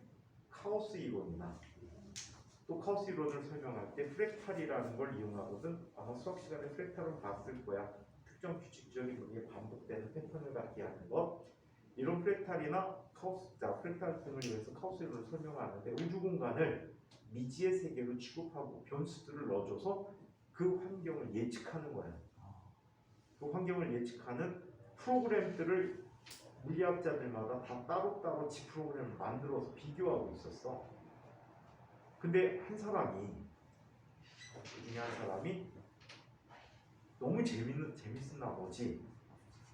카오스 이론이나 또 카오스 이론을 설명할 때 프랙탈이라는 걸 이용하거든. 아마 수학 시간에 프랙탈을 봤을 거야. 특정 규칙적인 무리에 반복되는 패턴을 갖게 하는 것. 이런 프랙탈이나 프랙탈 등을 이용해서 카오스 이론을 설명하는데 우주 공간을 미지의 세계로 취급하고 변수들을 넣어줘서 그 환경을 예측하는 거야. 그 환경을 예측하는 프로그램들을 물리학자들마다 다 따로따로 지 프로그램을 만들어서 비교하고 있었어. 근데 그 중에 한 사람이 너무 재밌은 나머지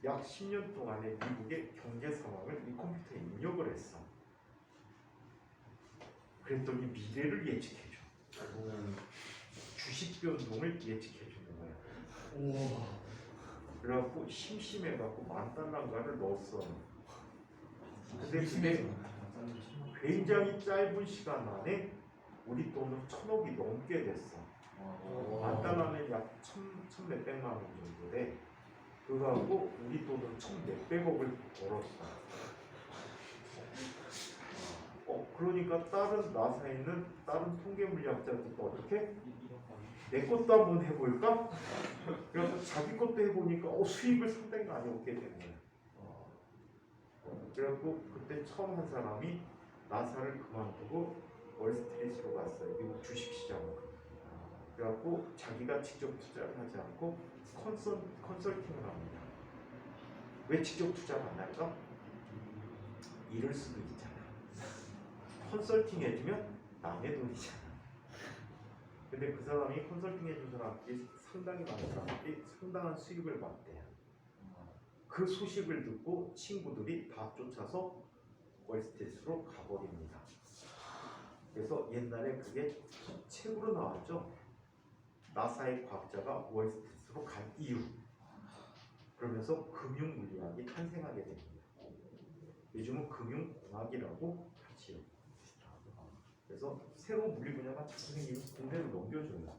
약 10년 동안의 미국의 경제 상황을 이 컴퓨터에 입력을 했어. 그랬더니 미래를 예측해줘. 주식 변동을 예측해주는 거야. 그래갖고 심심해갖고 $10,000,000를 넣었어. 근데 그게 굉장히 짧은 시간 안에 우리 돈으로 1,000억이 넘게 됐어. $10,000,000는 약 1,000몇백만 원 정도 돼. 그거하고 우리 돈으로 1,몇백억을 벌었어. 그러니까 다른 나사에 있는 다른 통계 물리학자들도 어떻게? 내 것도 한번 해볼까? 그래서 자기 것도 해보니까 수익을 상당히 많이 얻게 되는 거야. 그래갖고 그때 처음 한 사람이 나사를 그만두고 월스트리트로 갔어요. 미국 주식시장으로. 그래갖고 자기가 직접 투자를 하지 않고 컨설팅을 합니다. 왜 직접 투자를 안 할까? 잃을 수도 있잖아. 컨설팅 해주면 남의 돈이잖아. 근데 그 사람이 컨설팅 해준 사람들이 상당히 많은 사람들이 상당한 수익을 받대요. 그 소식을 듣고 친구들이 다 쫓아서 월스트리트로 가버립니다. 그래서 옛날에 그게 책으로 나왔죠. 나사의 과학자가 월스트리트로 간 이유. 그러면서 금융물리학이 탄생하게 됩니다. 요즘은 금융공학이라고 같이. 그래서 새로운 물리 분야가 자꾸 생기면 공대로 넘겨줘요.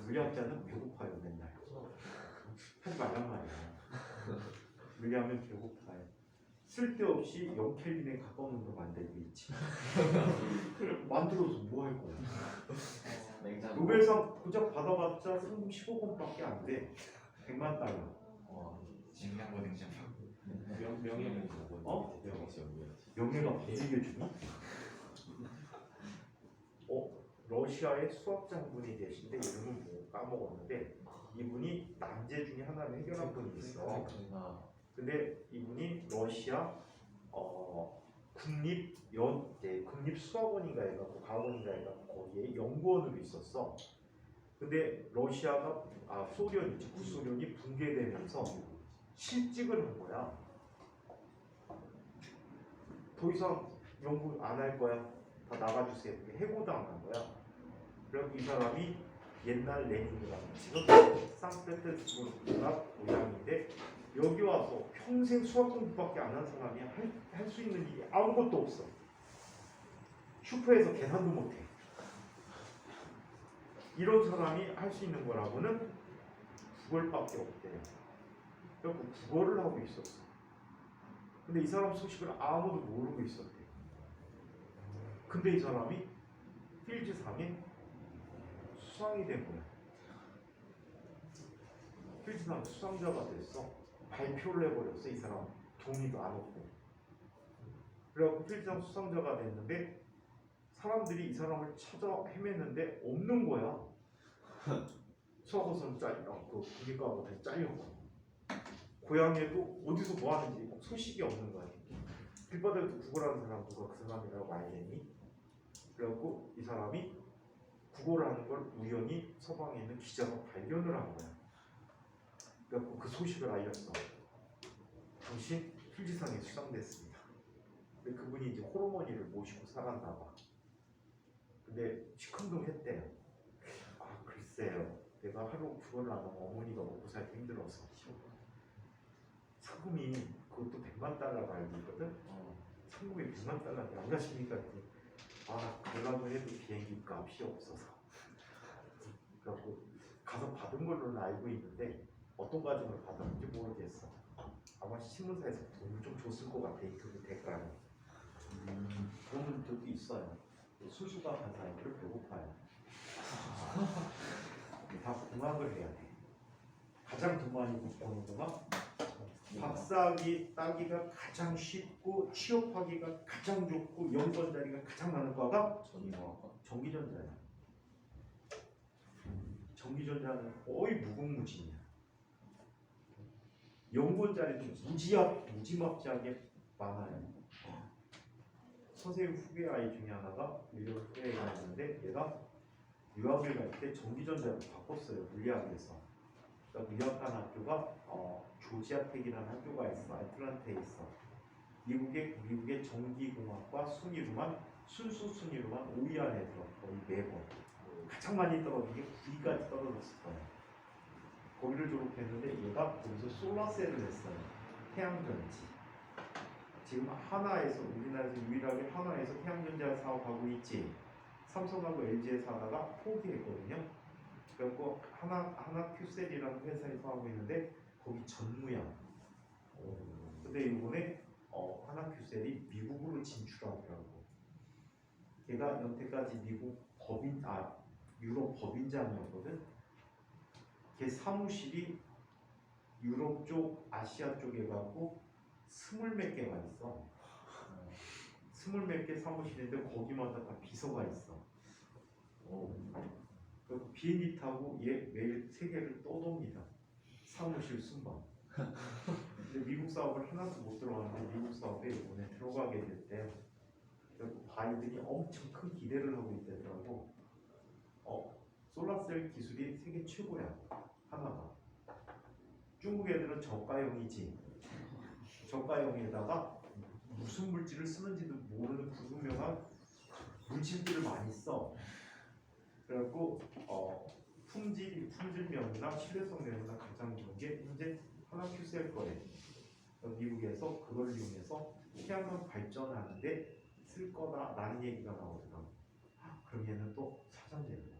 물리학자는 배고파요 맨날. 하지 말란 말이야. 물리하면 배고파요. 쓸데없이 0켈빈에 가까운 온도로 만들고 있지. 만들어서 뭐 할 거야? 냉장고. 노벨상 고작 받아봤자 상금 15권밖에 안 돼. 100만 달러. 와 냉장고 냉장고. 명예는 어? 명예. 명예가 부지게 주니? 러시아의 수학 장군이 계신데 이름은 뭐 까먹었는데 이분이 남제 중에 하나를 해결한 분이 있어. 근데 이분이 러시아 국립 수학원인가 해갖고 과학원인가 해갖고 거기에 연구원으로 있었어. 근데 러시아가 소련이지 구소련이 붕괴되면서 실직을 한 거야. 더 이상 연구 안 할 거야. 다 나가주세요. 해고당한 거야. 그래서 이 사람이 옛날 레닌그라드 지금 상트페테르부르크가 고향인데 여기 와서 평생 수학 공부밖에 안 한 사람이 할 수 있는 일이 아무것도 없어. 슈퍼에서 계산도 못해. 이런 사람이 할 수 있는 거라고는 국어밖에 없대요. 그래서 국어를 하고 있었어. 근데 이 사람 소식을 아무도 모르고 있었대. 근데 이 사람이 필즈상에 수상이 된 거야. 필즈상 수상자가 됐어. 발표를 해버렸어. 이 사람 동의도 안 했고. 그래갖고 필즈상 수상자가 됐는데 사람들이 이 사람을 찾아 헤맸는데 없는 거야. 수학원선 그 국립과학원에 잘렸고 고향에도 어디서 뭐 하는지 소식이 없는 거야. 길바닥에도 구걸하는 사람 누가 그 사람이라고 알겠니? 그래갖고 이 사람이 구걸을 하는 걸 우연히 서방에 있는 기자가 발견을 한 거야. 그래갖고 그 소식을 알렸어. 당신 필지상에 수상됐습니다. 근데 그분이 이제 호르몬이를 모시고 살았나 봐. 근데 시큰둥했대요. 글쎄요. 내가 하루 구걸을 안 하면 어머니가 먹고 살기 힘들어서. 상금이 그것도 100만 달러가 알고 있거든. 상금이 100만 달러인데 안 가십니까? 가려고 해도 비행기 값이 없어서. 그래갖고 가서 받은 걸로는 알고 있는데 어떤 과정을 받았는지 모르겠어. 아마 신문사에서 돈을 좀 줬을 것 같아. 그 대가로. 그런 분들도 있어요. 수수가 간 사람들을 배고파요. 다 공학을 해야 돼. 가장 돈 많이 버는 거가 박사학위 따기가 가장 쉽고 취업하기가 가장 좋고 연구원 자리가 가장 많은 과가 전기전자야. 전기전자는 거의 무궁무진이야. 연구원 자리도 무지막지하게 많아요. 선생님 후배 아이 중에 하나가 1년 후배가 있는데 얘가 유학을 갈 때 전기전자로 바꿨어요. 물리학에서. 그러니까 유학한 학교가 조지아텍이라는 학교가 있어. 애틀란타에 있어. 미국의 전기공학과 순수 순위로만 5위 안에 들어. 거의 매번 가장 많이 떨어진 게 9위까지 떨어졌을 거야. 거기를 졸업했는데 얘가 거기서 솔라셀을 했어요. 태양전지. 지금 하나에서 우리나라에서 유일하게 하나에서 태양전자 사업하고 있지. 삼성하고 LG에서 하다가 포기했거든요. 그래갖고 하나 큐셀이라는 회사에서 하고 있는데 거기 전무야. 근데 이번에 하나 큐셀이 미국으로 진출하더라고. 걔가 여태까지 유럽 법인장이었거든. 걔 사무실이 유럽 쪽, 아시아 쪽에 가고 20몇 개가 있어. 20몇 개 사무실인데 거기마다 다 비서가 있어. 그리고 비행기 타고 얘 매일 세계를 떠돕니다. 사무실 순방. 근데 미국 사업을 하나도 못 들어갔는데 미국 사업에 이번에 들어가게 됐대. 그리고 바이든이 엄청 큰 기대를 하고 있더라고. 솔라셀 기술이 세계 최고야. 하나가. 중국 애들은 저가형이지. 저가형에다가 무슨 물질을 쓰는지도 모르는 불분명한 물질들을 많이 써. 그래갖고 품질면이나 신뢰성 면이나 가장 좋은 게 현재 하나 큐셀 거래. 미국에서 그걸 이용해서 태양광 발전하는데 쓸 거다라는 얘기가 나오더라고. 그럼 얘는 또 사전제입니다.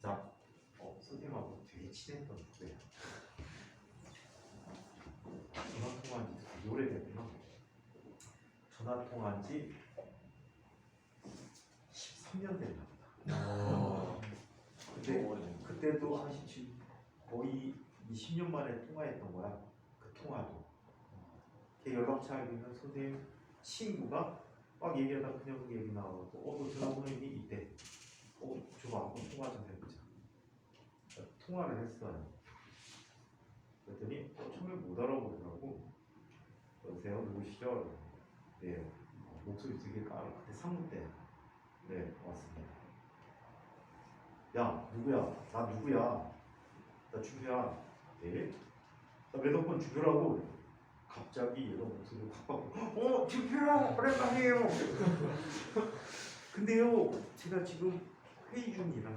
자, 선생님하고 되게 친했던 후배야. 전화 통화한 지 13년 됐나 보다. 근데 그때도 한 거의 20년 만에 통화했던 거야. 그 통화도. 걔 연락처 알기는 선생님 친구가 막 얘기하다가 그냥 그 얘기 나와서 너 전화번호니 이때 줘봐 한번 통화 좀 해보자. 통화를 했어요. 그랬더니 처음에 못 알아보더라고. 여보세요 누구시죠? 네. 목소리 되게 까라. 그때 상무 때. 네 왔습니다. 야 누구야? 나 누구야? 나 준표야. 네? 나 매덕분 준표라고. 갑자기 얘가 목소리를 확 바꿔. 준표야 오랜만이에요. 근데요 제가 지금 회의 중이라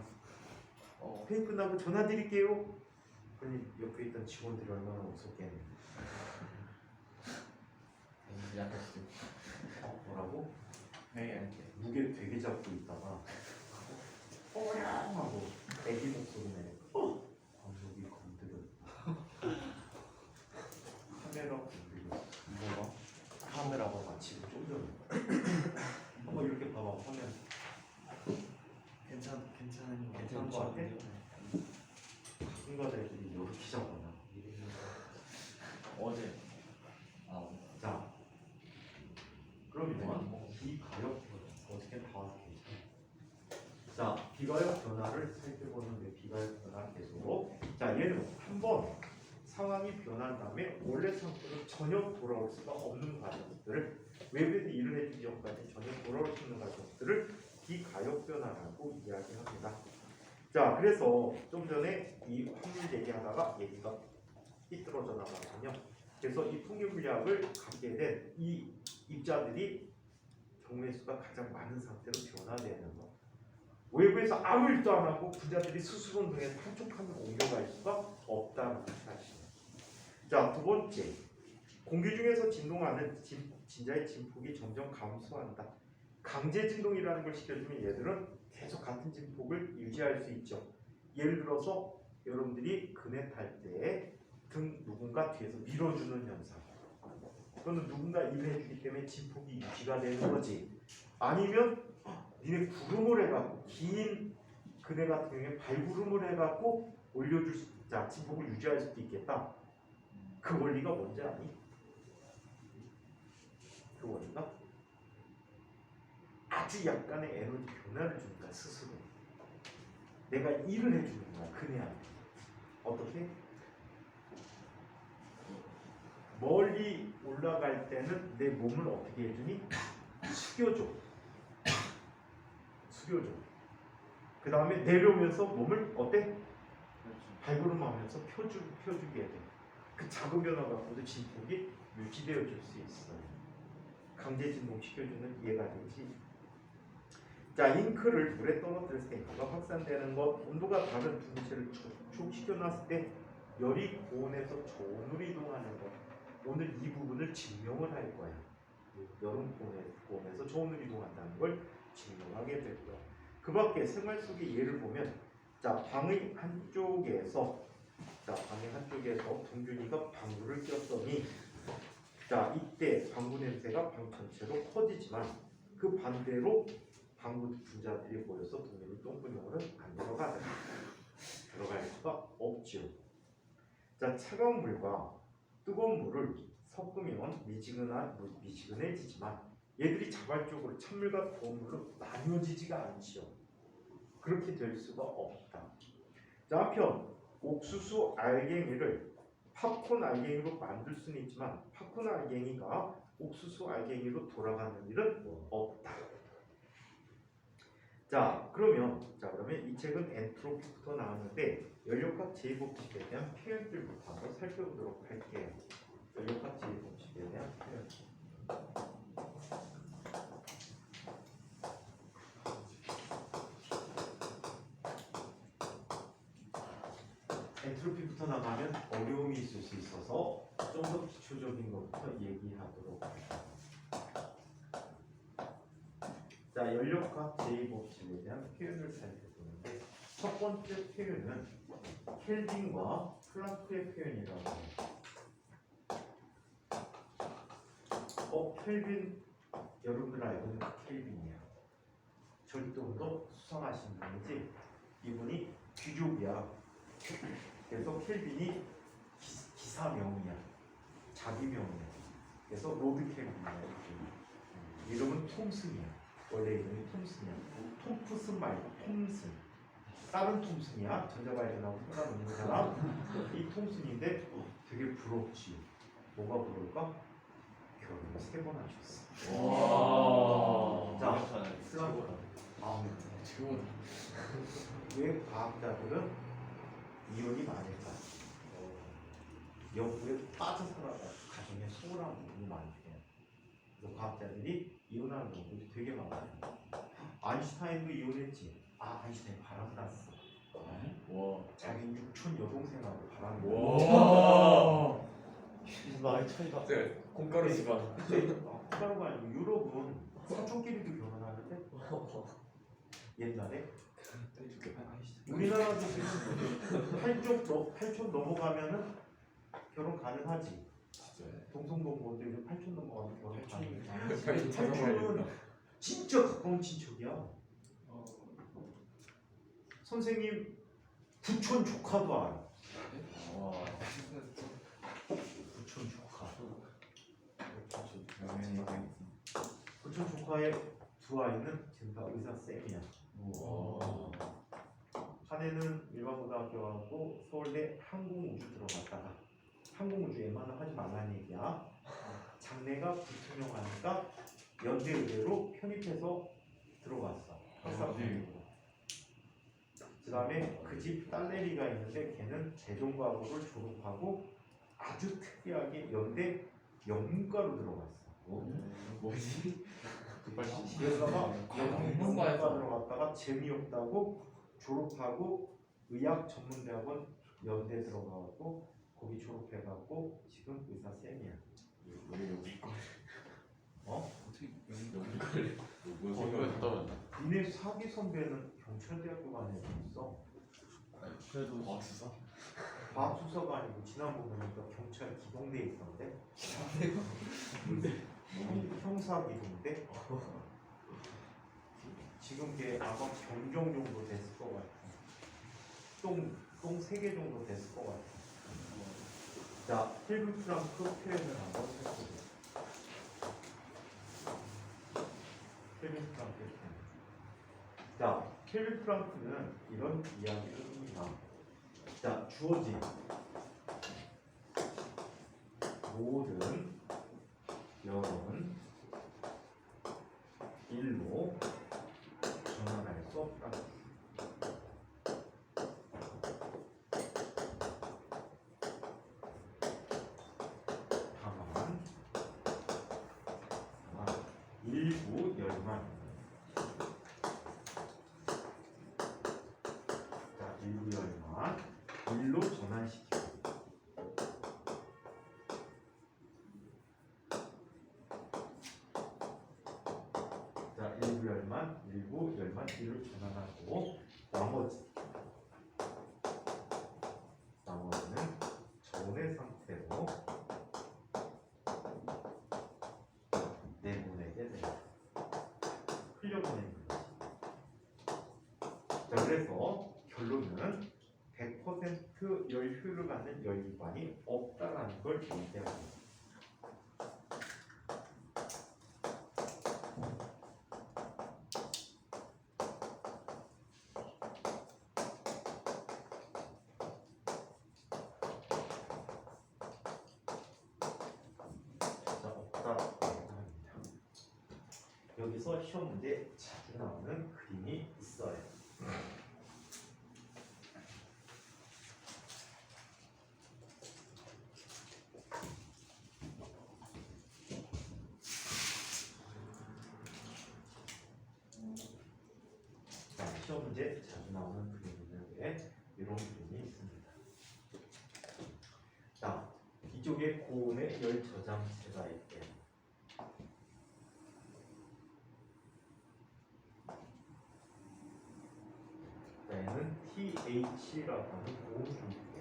회의 끝나고 전화 드릴게요. 그러니 옆에 있던 직원들이 얼마나 웃었겠네. 뭐라고? 무게 되게 잡고 있다가 하고 애기 목소리 내니까 여기 건드렸다. 카메라 건드렸어. 이거 봐. 카메라가 마치 좀 한번 이렇게 봐봐 화면. 괜찮은 거 같아? 가끔가다들이 이렇게 잡아놔. 어제 자, 그러면 비가역 어떻게 다 와서 괜찮아. 자, 비가역 변화를 살펴보는데 비가역 변화 계속. 자, 얘는 한번 상황이 변한 다음에 원래 상태로 전혀 돌아올 수가 없는 과정들을 외부에서 일을 해주기 전까지 전혀 돌아올 수 있는 과정들을 비가역 변화라고 이야기합니다. 자, 그래서 좀 전에 이 확률 얘기하다가 얘기가 삐뚤어져 나가거든요. 그래서 이 풍요 물리학을 갖게 된 이 입자들이 경우의 수가 가장 많은 상태로 변화되는 것. 외부에서 아무 일도 안 하고 분자들이 스스로 운동해서 한쪽 하면 옮겨갈 수가 없다는 사실. 자, 두 번째, 공기 중에서 진동하는 진자의 진폭이 점점 감소한다. 강제 진동이라는 걸 시켜주면 얘들은 계속 같은 진폭을 유지할 수 있죠. 예를 들어서 여러분들이 그네 탈 때 등 누군가 뒤에서 밀어주는 현상. 그거는 누군가 일을 해주기 때문에 진폭이 유지가 되는 거지. 아니면 니네 구름을 해갖고 긴 그네 같은 경우에 발구름을 해갖고 올려줄 수, 자 진폭을 유지할 수도 있겠다. 그 원리가 뭔지 아니? 그 원리가 아주 약간의 에너지 변화를 주니까 스스로 내가 일을 해주는 거야 그네한테. 어떻게? 멀리 올라갈 때는 내 몸을 어떻게 해주니? 숙여줘. 그 다음에 내려오면서 몸을 어때? 발걸음하면서 펴주게 돼. 그 작은 변화 갖고도 진폭이 유지되어 줄 수 있어요. 강제 진동 시켜주는 이해가 되지. 자, 잉크를 물에 떨어뜨렸을 때 잉크가 확산되는 것, 온도가 다른 두 물체를 축축시켜 놨을 때 열이 고온에서 저온으로 이동하는 것. 오늘 이 부분을 증명을 할 거야. 여름 고온에서 저온으로 이동한다는 걸 증명하게 될 거야. 그 밖에 생활 속의 예를 보면, 자, 방의 한쪽에서 동균이가 방구를 꼈더니, 자, 이때 방구 냄새가 방 전체로 퍼지지만 그 반대로 방구 분자들이 모여서 동균이 똥구멍으로는 안 들어갈 수가 없죠. 자, 차가운 물과 뜨거운 물을 섞으면 미지근해지지만 얘들이 자발적으로 찬물과 더운 물로 나뉘어지지가 않지요. 그렇게 될 수가 없다. 자, 한편 옥수수 알갱이를 팝콘 알갱이로 만들 수는 있지만 팝콘 알갱이가 옥수수 알갱이로 돌아가는 일은 없다. 자, 그러면 이 책은 엔트로피부터 나왔는데 연력학 제2법칙에 대한 표현들부터 한번 살펴보도록 할게요. 연력학 제2법칙에 대한 표현. 엔트로피부터 나가면 어려움이 있을 수 있어서 좀 더 기초적인 것부터 얘기하도록 합니다. 자, 연력학 제2법칙에 대한 표현을 살펴보는데 첫 번째 표현은 켈빈과 플랑크의 표현이라고 해요. 켈빈 여러분들 알고 있는 그 켈빈이야. 절도도 수상하신 분이지. 이분이 귀족이야. 그래서 켈빈이 기사명이야. 자기명이야. 그래서 로드 켈빈이야. 이름은 톰슨이야. 원래 이름이 톰슨이야. 톰프슨 말고 톰슨. 다른 톰슨이야. 전자발전하고 상관없는 거잖아. 이 톰슨인데 되게 부럽지. 뭐가 부러울까? 결혼을 3번 하셨어. 와. 자, 자, 슬라브. 아, 지금 왜 과학자들은 이혼이 많을까? 연구에 빠져 살아가 가정에 소홀한 부분이 많대요. 그래서 과학자들이 이혼하는 경우도 되게 많아요. 아인슈타인도 이혼했지. 아, 아인슈타인 바람 났어. 와. 자기 육촌 여동생하고 바람 났어. 와. 나이 차이가. 네, 콩가루 집안. 콩가루가 아니고 유럽은 사촌끼리도 결혼하는데 옛날에 우리나라도 지금 8촌 넘어가면은 결혼 가능하지. 동성동본들 8촌 넘어가면 결혼 가능해. 8촌은 진짜 가까운 친척이야. 선생님 9촌 조카도 알아. 와. 9촌 조카. 9촌 조카의 두 아이는 지금 다 의사 쌤이야. 와. 한 애는 일반고등학교하고 서울대 항공우주 들어갔다가 항공우주 웬만하면 하지 말라는 얘기야. 장래가 불투명하니까 연대 의대로 편입해서 들어갔어. 학사학위로. 그 다음에 그 집 딸내미가 있는데 걔는 대종과학을 졸업하고 아주 특이하게 연대 영문과로 들어갔어. 뭐지? 그러다가 영문과 들어갔다가 재미없다고 졸업하고 의학 전문대학원 연대 들어가고 거기 졸업해갖고 지금 의사 쌤이야. 왜 여기 거? 어? 어떻게 거기까지 떠. 니네 사기 선배는 경찰대학교 간 애도 있어. 그래도 과학수사? 과학수사가 아니고 지난번 보니까 경찰 기동대에 있던데. 형사 기동대. 지금 걔 아마 경정 정도 됐을 것 같아. 똥 3개 정도 됐을 것 같아. 자, 힐브 프랑크 표현을 한번 해보세요. 켈빈 프랑크 표현. 자, 켈빈 프랑크는 이런 이야기를 합니다. 자, 주어진 모든 여론 일로 전환할 수 없다. 다만 일부 열만. 자, 일부 열만 일로 전환시키고. 자, 일부 열만 일로 전환하고 나머지는 전의 상태로 내보내게 돼요. 흘려보내는 거지. 자, 그래서 결론은 100% 열효를 갖는 열기관이 없다라는 걸 얘기해요. 여기서 시험 문제 자주 나오는 그림이 있어요. 자, 시험 문제 자주 나오는 그림 있는데 이런 그림이 있습니다. 자, 이쪽에 고온의 열 저장체가 있대요. 얘는 TH라고 하는 고온중입니다.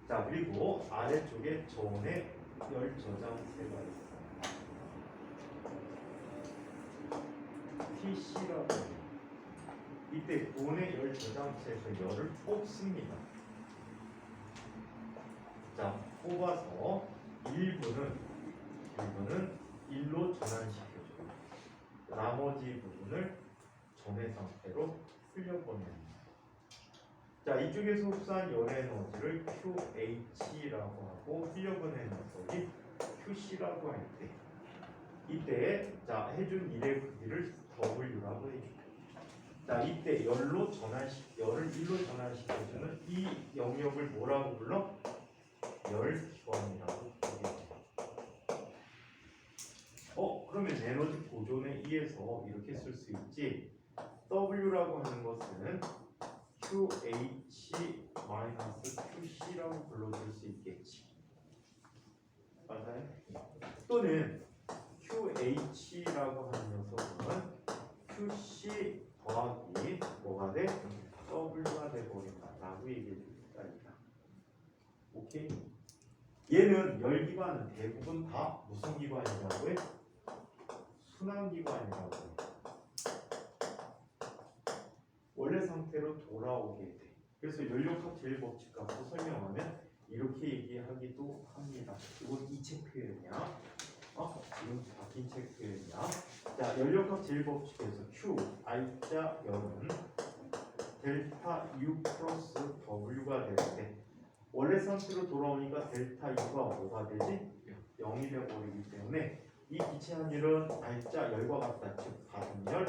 자, 그리고 아래쪽에 저온의 열 저장체가 있어요. PC라고 해요. 이때 구온의 열 저장체에서 열을 뽑습니다. 자, 뽑아서 일부는 일로 전환시켜줘요. 나머지 부분을 전해 상태로 흘려보냅니다. 자, 이쪽에서 흡수한 열 에너지를 QH라고 하고 흘려보낸 녀석이 QC라고 할 때, 이때 자 해준 일의 크기를 W라고 해줍니다. 자, 이때 열을 일로 전환시켜주는 이 영역을 뭐라고 불러? 열기관이라고 부르죠. 그러면 에너지 보존에 의해서 이렇게 쓸 수 있지. W라고 하는 것은 QH-QC라고 불러줄 수 있겠지. 맞아요? 또는 QH라고 하는 녀석은 QC 더하기 뭐가 돼? W가 돼버린다 라고 얘기해 줍니다. 오케이? 얘는 열기관은 대부분 다 무슨 기관이라고 해? 순환기관이라고 해. 원래 상태로 돌아오게 돼. 그래서 연료값 제일법칙 갖고 설명하면 이렇게 얘기하기도 합니다. 이건 이 책 표현이야. 이건 바뀐 책 표현이야. 자, 연료값 제일법칙에서 Q, I자 열은 델타 U 플러스 W가 되는데 원래 상태로 돌아오니까 델타 U가 뭐가 되지? 0이 되어버리기 때문에 이 기체 한율은 I자 열과 같다. 즉 받은 열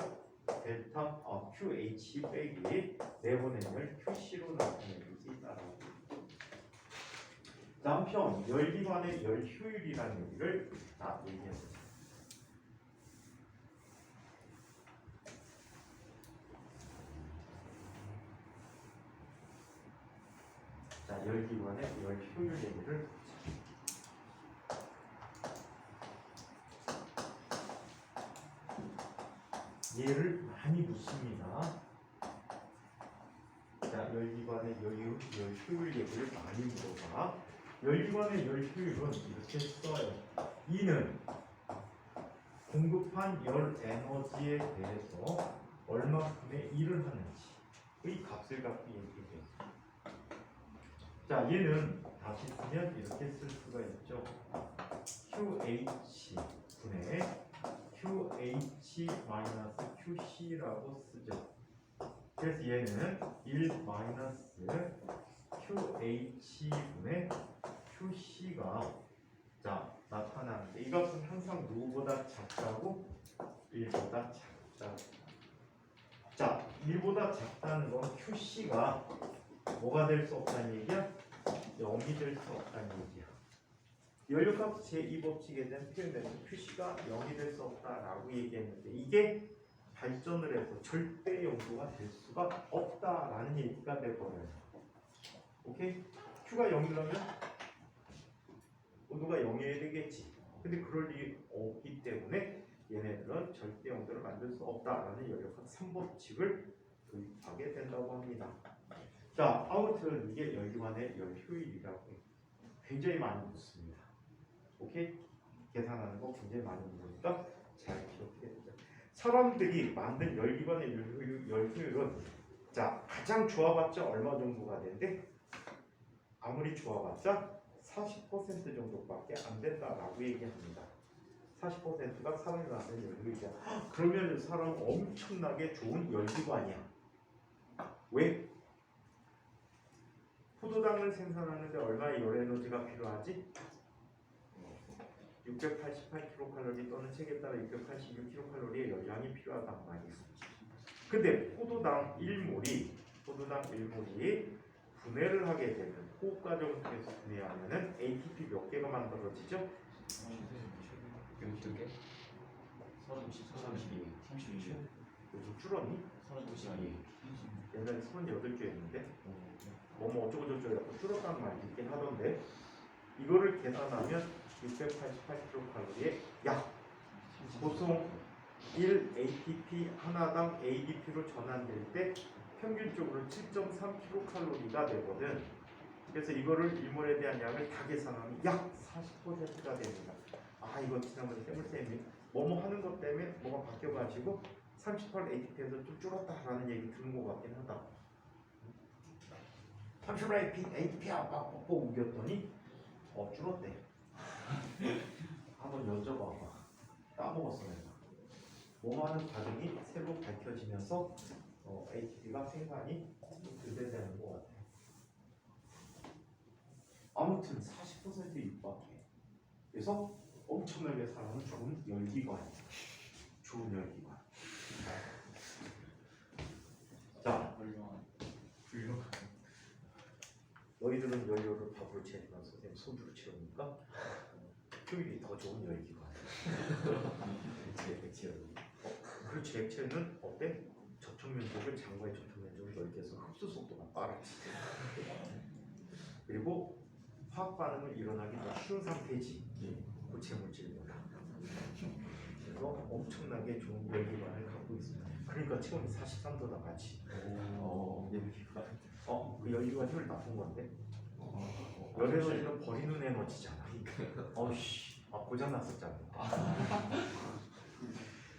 델타 QH 빼기 내보낸 열 QC로 나타낼 수 있다라고. 다음 편 열기관의 열 효율이라는 얘기를 얘기해보자. 자, 열기관의 열 효율 얘기를 얘를 많이 묻습니다. 자, 열기관의 열 효율 얘기를 많이 물어봐. 열기관의 열 효율은 이렇게 써요. E는 공급한 열 에너지에 대해서 얼마큼의 일을 하는지의 값을 갖고 얘기해요. 자, 얘는 다시 쓰면 이렇게 쓸 수가 있죠. QH 분의 QH-QC라고 쓰죠. 그래서 얘는 1 마이너스 QH분의 QC가 자 나타나는데 이 값은 항상 누구보다 작다고? 1보다 작다. 자, 1보다 작다는 건 QC가 뭐가 될 수 없다는 얘기야? 0이 될 수 없다는 얘기야. 연료값 제2법칙에 대한 표현에서 QC가 0이 될 수 없다라고 얘기했는데 이게 발전을 해서 절대 용도가 될 수가 없다라는 얘기가 돼버려요. 오케이? Q가 0이라면 온도가 0이어야 되겠지. 근데 그럴 일이 없기 때문에 얘네들은 절대 용도를 만들 수 없다라는 연료값 3법칙을 도입하게 된다고 합니다. 자, 아무튼 이게 열기관의 열 효율이라고 해요. 굉장히 많이 묻습니다. 오케이? 계산하는 거 굉장히 많이 묻으니까 잘 기억해야 됩니다. 사람들이 만든 열기관의 열 효율은 자 가장 좋아봤자 얼마 정도가 되는데 아무리 좋아봤자 40% 정도밖에 안 된다라고 얘기합니다. 40%가 사람이 만든 열 효율이야. 그러면 사람 엄청나게 좋은 열기관이야. 왜? 포도당을 생산하는데 얼마의 열 에너지가 필요하지? 688kcal 또는 책에 따라 686kcal의 열량이 필요하단 말이야. 근데 포도당 1몰이 분해를 하게 되면 호흡 과정을 통해서 분해하면은 ATP 몇 개가 만들어지죠? 32개? 32개. 요즘 줄었니? 32개. 옛날에 38개였는데 뭐뭐 어쩌고저쩌고 해서 줄었다는 말이 있긴 하던데 이거를 계산하면 688kcal에 약 보통 1 ATP 하나당 ADP로 전환될 때 평균적으로 7.3kcal가 되거든. 그래서 이거를 1몰에 대한 양을 다 계산하면 약 40%가 됩니다. 이거 지난번에 때문에 뭐뭐 하는 것 때문에 뭐가 바뀌어가지고 38 ATP에서 좀 줄었다라는 얘기 들은 것 같긴 하다. 38 ATP야 막 뻑뻑 우겼더니 줄었대. 한번 여쭤봐봐. 까먹었어 내가. 뭐 하는 과정이 새로 밝혀지면서 ATP가 생산이 덜 되는 것 같아. 아무튼 40% 육박해. 그래서 엄청나게 사람은 좋은 열기관. 좋은 열기관. 자, 훌륭한. 너희들은 연료를 밥으로 채우면 선생님 소주로 채우니까 효율이 더 좋은 열기관. 그렇지, 액체는 어때? 접촉 면적을 장과의 접촉 면적을 넓게 해서 흡수 속도가 빠르지. 그리고 화학 반응을 일어나기 더 쉬운 상태지. 고체 물질보다. 그래서 엄청나게 좋은 열기관을 갖고 있습니다. 그러니까 체온이 43도다 같이. 열기관. 그 열기관 효율 나쁜 건데. 열 에너지는 버리는 에너지잖아. 고장 났었잖아.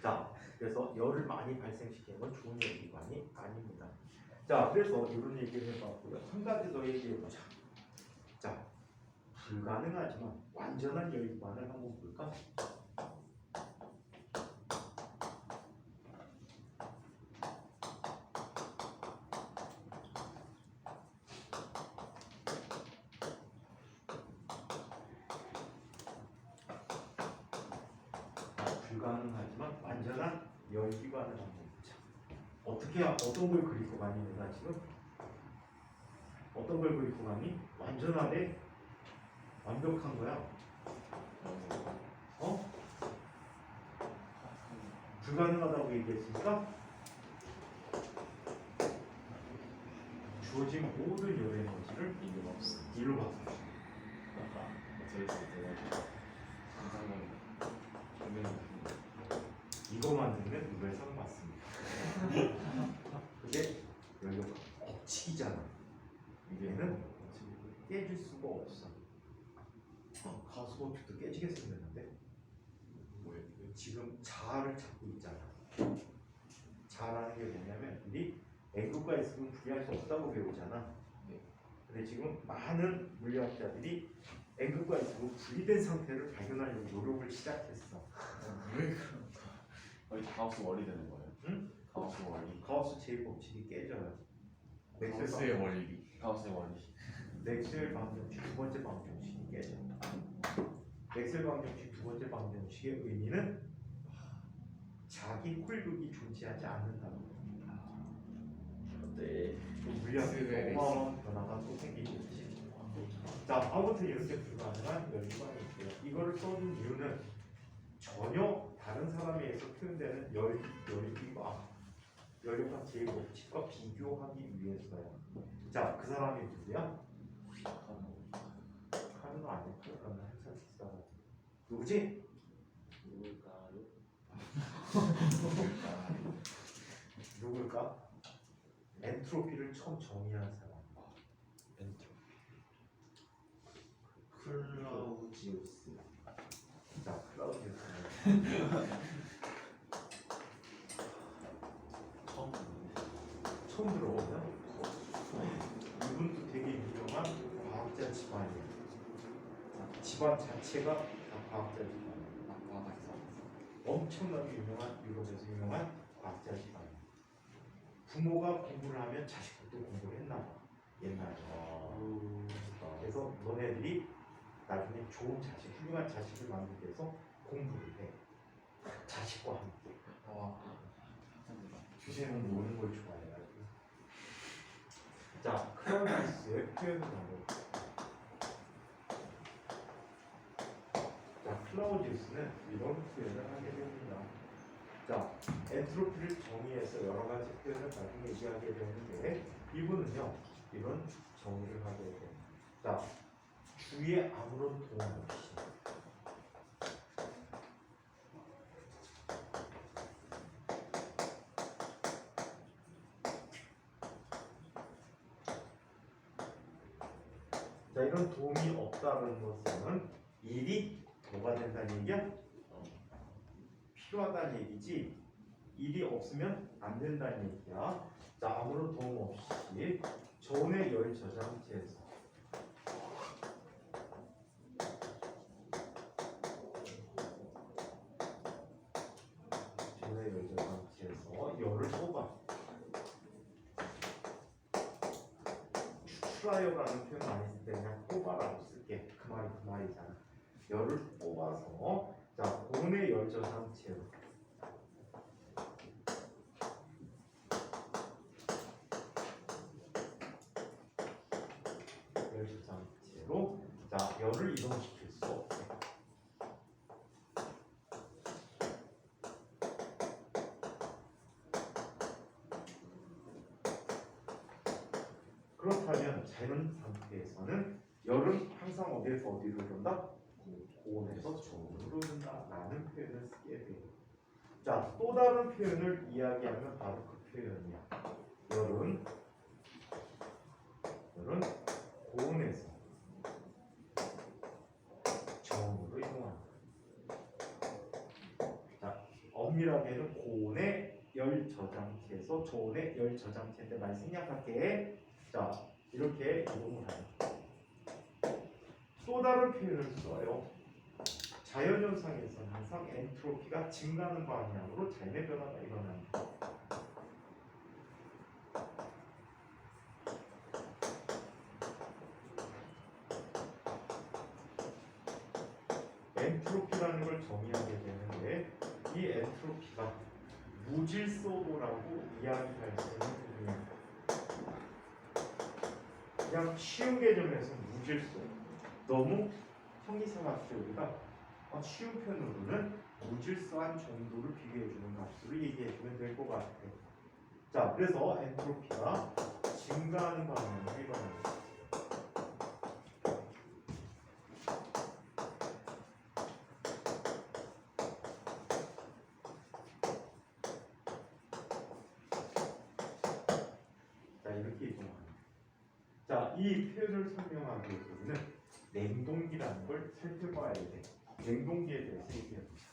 자, 그래서 열을 많이 발생시키는 건 좋은 열기관이 아닙니다. 자, 그래서 이런 얘기를 해봤고요. 한 가지 더 얘기해보자. 자, 불가능하지만 완전한 열기관을 한번 볼까? 불가능하지만 완전한 열기관을 한번 보자. 어떤 걸 그리고 가니 내가 지금? 어떤 걸 그리고 가니? 완전하대? 완벽한 거야. 불가능하다고 얘기했으니까 주어진 모든 열 에너지를 일로 바꿔. 이거 만들면 노벨상 맞습니다. 근데 여기가 법칙이잖아. 얘는 깨질 수가 없어. 가수 법칙도 깨지게 생겼는데 지금 자아를 찾고 있잖아. 자아라는 게 뭐냐면 우리 N극과 S극은 분리할 수 없다고 배우잖아. 근데 지금 많은 물리학자들이 N극과 S극은 분리된 상태를 발견하려고 노력을 시작했어. 왜 그런 거의 가우스 원리 되는 거예요? 응? 가우스 원리. 가우스 제2법칙이 깨져요. 가우스의 원리. 가우스의 원리. 맥스웰 방정식 두 번째 방정식이 깨져. 맥스웰 방정식 두 번째 방정식의 의미는 자기 홀극이 존재하지 않는다는 거예요. 네. 물리학의 어마어마한 변화가 또 생기겠지. 자, 아무튼 이렇게 불가능한 열기관이 있고요. 이거를 써준 이유는 전혀 다른 사람에 의해서 표현되는 열기관 제2법칙과 비교하기 위해서요. 자, 그 사람이 누구야? 카르는 아니야. 카르는 항상 비싸다. 누구지? 누굴까? 엔트로피를 처음 정의한 사람. 클라우지우스. 자, 클라우디우스. 처음 들어보냐? 이분도 되게 유명한 과학자 집안이에요. 집안 자체가 다 과학자 집안이에요. 엄청나게 유명한 유럽에서 유명한 과학자 집안이에요. 부모가 공부를 하면 자식들도 공부를 했나 봐. 옛날에. 그래서 너네들이 나중에 좋은 자식, 훌륭한 자식을 만들기 위해서 공부를 해. 자식과 함께. 주제는 노는 걸 좋아해가지고. 자, 클라우디우스의 표현을 한번. 자, 클라우디우스는 이런 표현을 하게 됩니다. 자, 엔트로피를 정의해서 여러 가지 표현을 나중에 얘기하게 되는데 이분은요, 이런 정의를 하게 돼요. 자, 주위에 아무런 도움 없이 자, 이런 도움이 없다는 것은 일이 뭐가 된다는 얘기야? 필요하다는 얘기지. 일이 없으면 안 된다는 얘기야. 자, 아무런 도움 없이 저온의 열 저장체에서 저온의 열 저장체에서 열을 뽑아. 추출하여라는 표현 많이 쓸 때 그냥 뽑아라고 쓸게. 그 말이잖아. 열을 뽑아서 자, 고온의 열 저장체로 열 저장체로 자, 열을 이동시킬 수 없어. 그렇다면 자연 상태에서는 열은 항상 어디에서 어디로 흐른다? 고온에서 저온으로 흐른다라는 표현을 쓰게 돼요. 자, 또 다른 표현을 이야기하면 바로 그 표현이야. 열은 고온에서 저온으로 이동한다. 자, 엄밀하게는 고온의 열 저장체에서 저온의 열 저장체인데 많이 생략할게. 자, 이렇게 이동을 합니다. 또 다른 표현을 써요. 자연현상에서는 항상 엔트로피가 증가하는 방향으로 자연의 변화가 일어납니다. 엔트로피라는 걸 정의하게 되는데 이 엔트로피가 무질서도라고 이야기할 수 있는 부분입니다. 그냥 쉬운 개념에서 무질서. 너무 형이상학적 우리가 쉬운 편으로는 무질서한 정도를 비교해주는 값으로 얘기해주면 될 것 같아. 자, 그래서 엔트로피가 증가하는 방향으로 일어납니다. 자, 이렇게 이동합니다. 자, 이 표현을 설명하기 위해서는 냉동기라는 걸 살펴봐야 돼. 냉동기에 대해서 얘기해보자.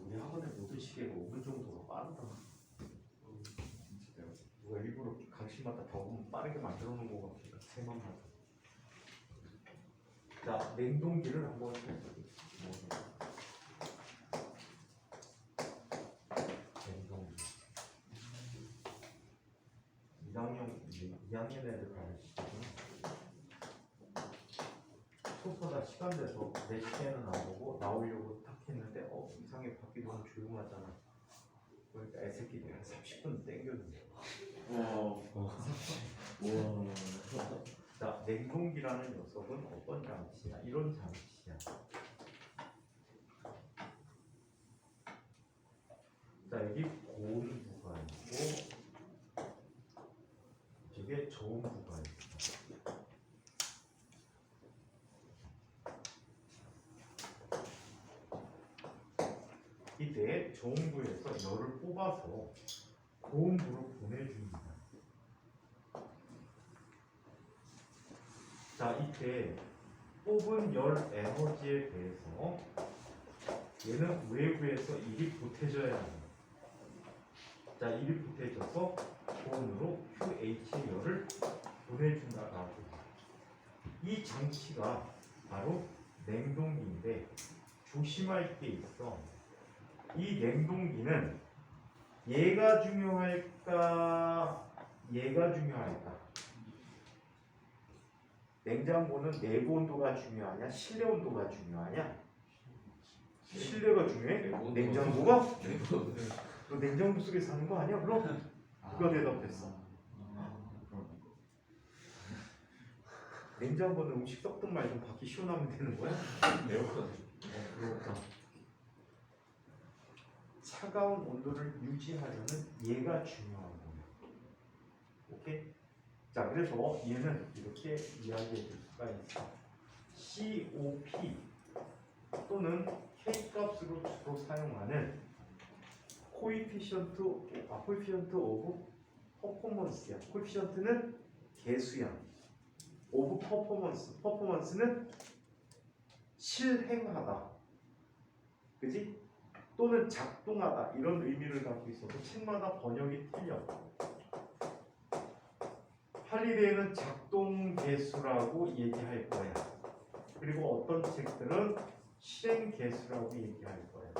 우리 학원의 모든 시계가 5분 정도가 빠르다. 진짜요? 누가 일부러 강심마다 더 빠르게 만들어 놓은 것 같으니까 새만 봐도. 자, 냉동기를 한번 살펴보자. 냉동기. 2학년 애들 가르치면 소파다 시간 돼서 내 시계는 안 보고 나오려고 탁 했는데 이상하게 밖이 너무 조용하잖아. 그러니까 애새끼들이 한 30분 땡겼는데. 자, 냉동기라는 녀석은 어떤 장치냐? 이런 장치야. 자, 여기 고온부가 있고 저게 저온부가 있어. 이때 저온부에서 열을 뽑아서 고온부로 보내줍니다. 자, 이때 뽑은 열 에너지에 대해서 얘는 외부에서 일이 보태져야 합니다. 자, 일이 보태져서 고온으로 QH의 열을 보내준다라고. 이 장치가 바로 냉동기인데 조심할 게 있어. 이 냉동기는 얘가 중요할까? 얘가 중요할까? 냉장고는 내부 온도가 중요하냐? 실내 온도가 중요하냐? 실내가 중요해? 냉장고가? 너 냉장고 속에 사는 거 아니야? 그럼? 누가 대답했어? 냉장고는 음식 썩든 말든 밖이 시원하면 되는 거야? 에어컨. 그렇다. 차가운 온도를 유지하려면 얘가 중요한 거야. 오케이? 자, 그래서 얘는 이렇게 이야기해 줄 수가 있어. COP 또는 K 값으로 주로 사용하는 코이피션트 오브 퍼포먼스야. 코이피션트는 개수야. 오브 퍼포먼스는 실행하다, 그지? 또는 작동하다 이런 의미를 갖고 있어도 책마다 번역이 틀려. 할리데이는 작동 개수라고 얘기할 거야. 그리고 어떤 책들은 실행 개수라고 얘기할 거야.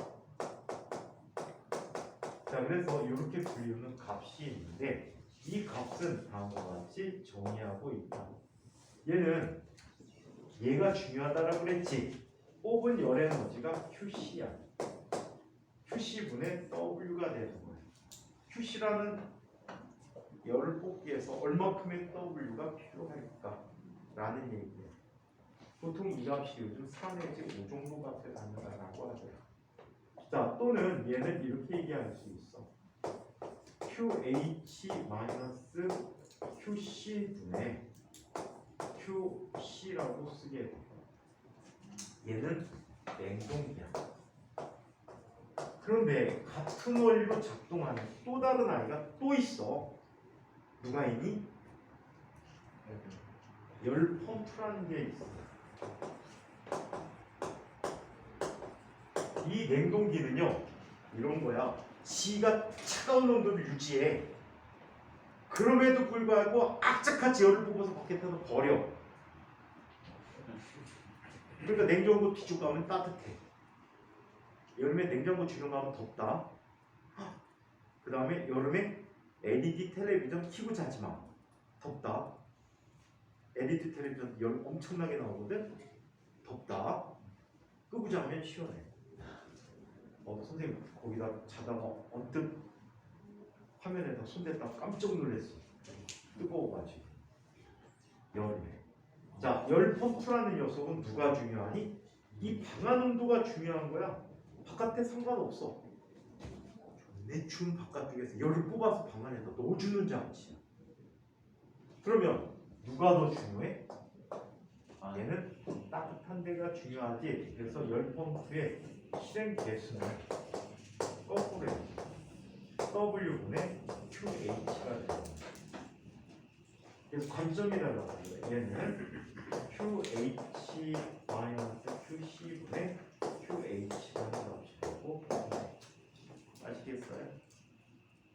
자, 그래서 이렇게 불리우는 값이 있는데 이 값은 다음과 같이 정의하고 있다. 얘는 얘가 중요하다라고 그랬지. 뽑은 열의 에너지가 QC야. QC분의 W가 되는 거야. QC라는 열을 뽑기 위해서 얼마큼의 W가 필요할까? 라는 얘기예요. 보통 이 값이 요즘 4 내지 5 정도 값에 닿는다라고 하더라. 자, 또는 얘는 이렇게 얘기할 수 있어. QH-QC분의 QC라고 쓰게 돼. 얘는 냉동기야. 그런데 같은 원리로 작동하는 또 다른 아이가 또 있어. 누가 있니? 열 펌프라는 게 있어. 이 냉동기는요, 이런 거야. 지가 차가운 온도를 유지해. 그럼에도 불구하고 악착같이 열을 뽑아서 밖에다가 버려. 그러니까 냉장고 뒤쪽 가면 따뜻해. 여름에 냉장고 뒤로 가면 덥다. 그 다음에 여름에 LED 텔레비전 켜고 자지 마. 덥다. LED 텔레비전 열 엄청나게 나오거든. 덥다. 끄고 자면 시원해. 선생님 거기다 자다가 언뜻 화면에다 손댔다 깜짝 놀랐어. 뜨거워가지고. 여름에. 자, 열 펌프라는 녀석은 누가 중요하니? 이 방안 온도가 중요한 거야. 바깥에 상관없어. 내 추운 바깥쪽에서 열을 뽑아서 방 안에다 넣어주는 장치야. 그러면 누가 더 중요해? 얘는 따뜻한 데가 중요하지. 그래서 열 펌프의 실행 개수는 거꾸로 해. W분의 QH가 돼요. 그래서 관점이 달라요. 얘는 QH-QC분의 QH가 나오시고 아시겠어요?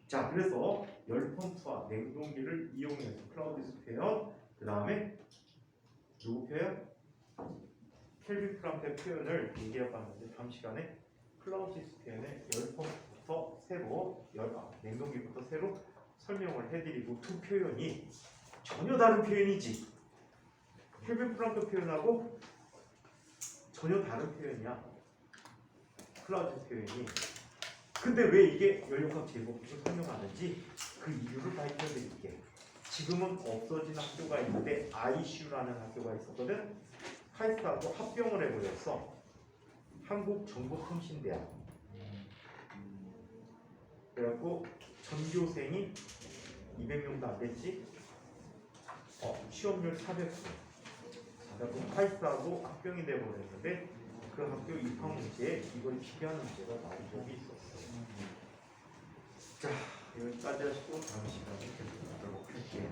자, 그래서 열 펌프와 냉동기를 이용해서 클라우디스 표현, 그 다음에 누구 표현? 켈빈 플랑크의 표현을 얘기해봤는데 다음 시간에 클라우디스 표현의 열 펌프부터 새로, 냉동기부터 새로 설명을 해드리고 두 표현이 전혀 다른 표현이지. 켈빈 플랑크 표현하고 전혀 다른 표현이야. 클라우디스 표현이. 근데 왜 이게 연력학 제곱을 설명하는지 그 이유를 밝혀드릴게. 지금은 없어진 학교가 있는데 ICU라는 학교가 있었거든. 카이스트하고 합병을 해버렸어. 한국정보통신대학. 그래갖고 전교생이 200명도 안 됐지. 취업률 400%. 그래갖고 카이스트하고 합병이 돼버렸는데 그 학교 입학 문제에 이걸 비교하는 문제가 많이 여기 있었어요. 자, 여기까지 하시고 다음 시간에 계속 하도록 할게요.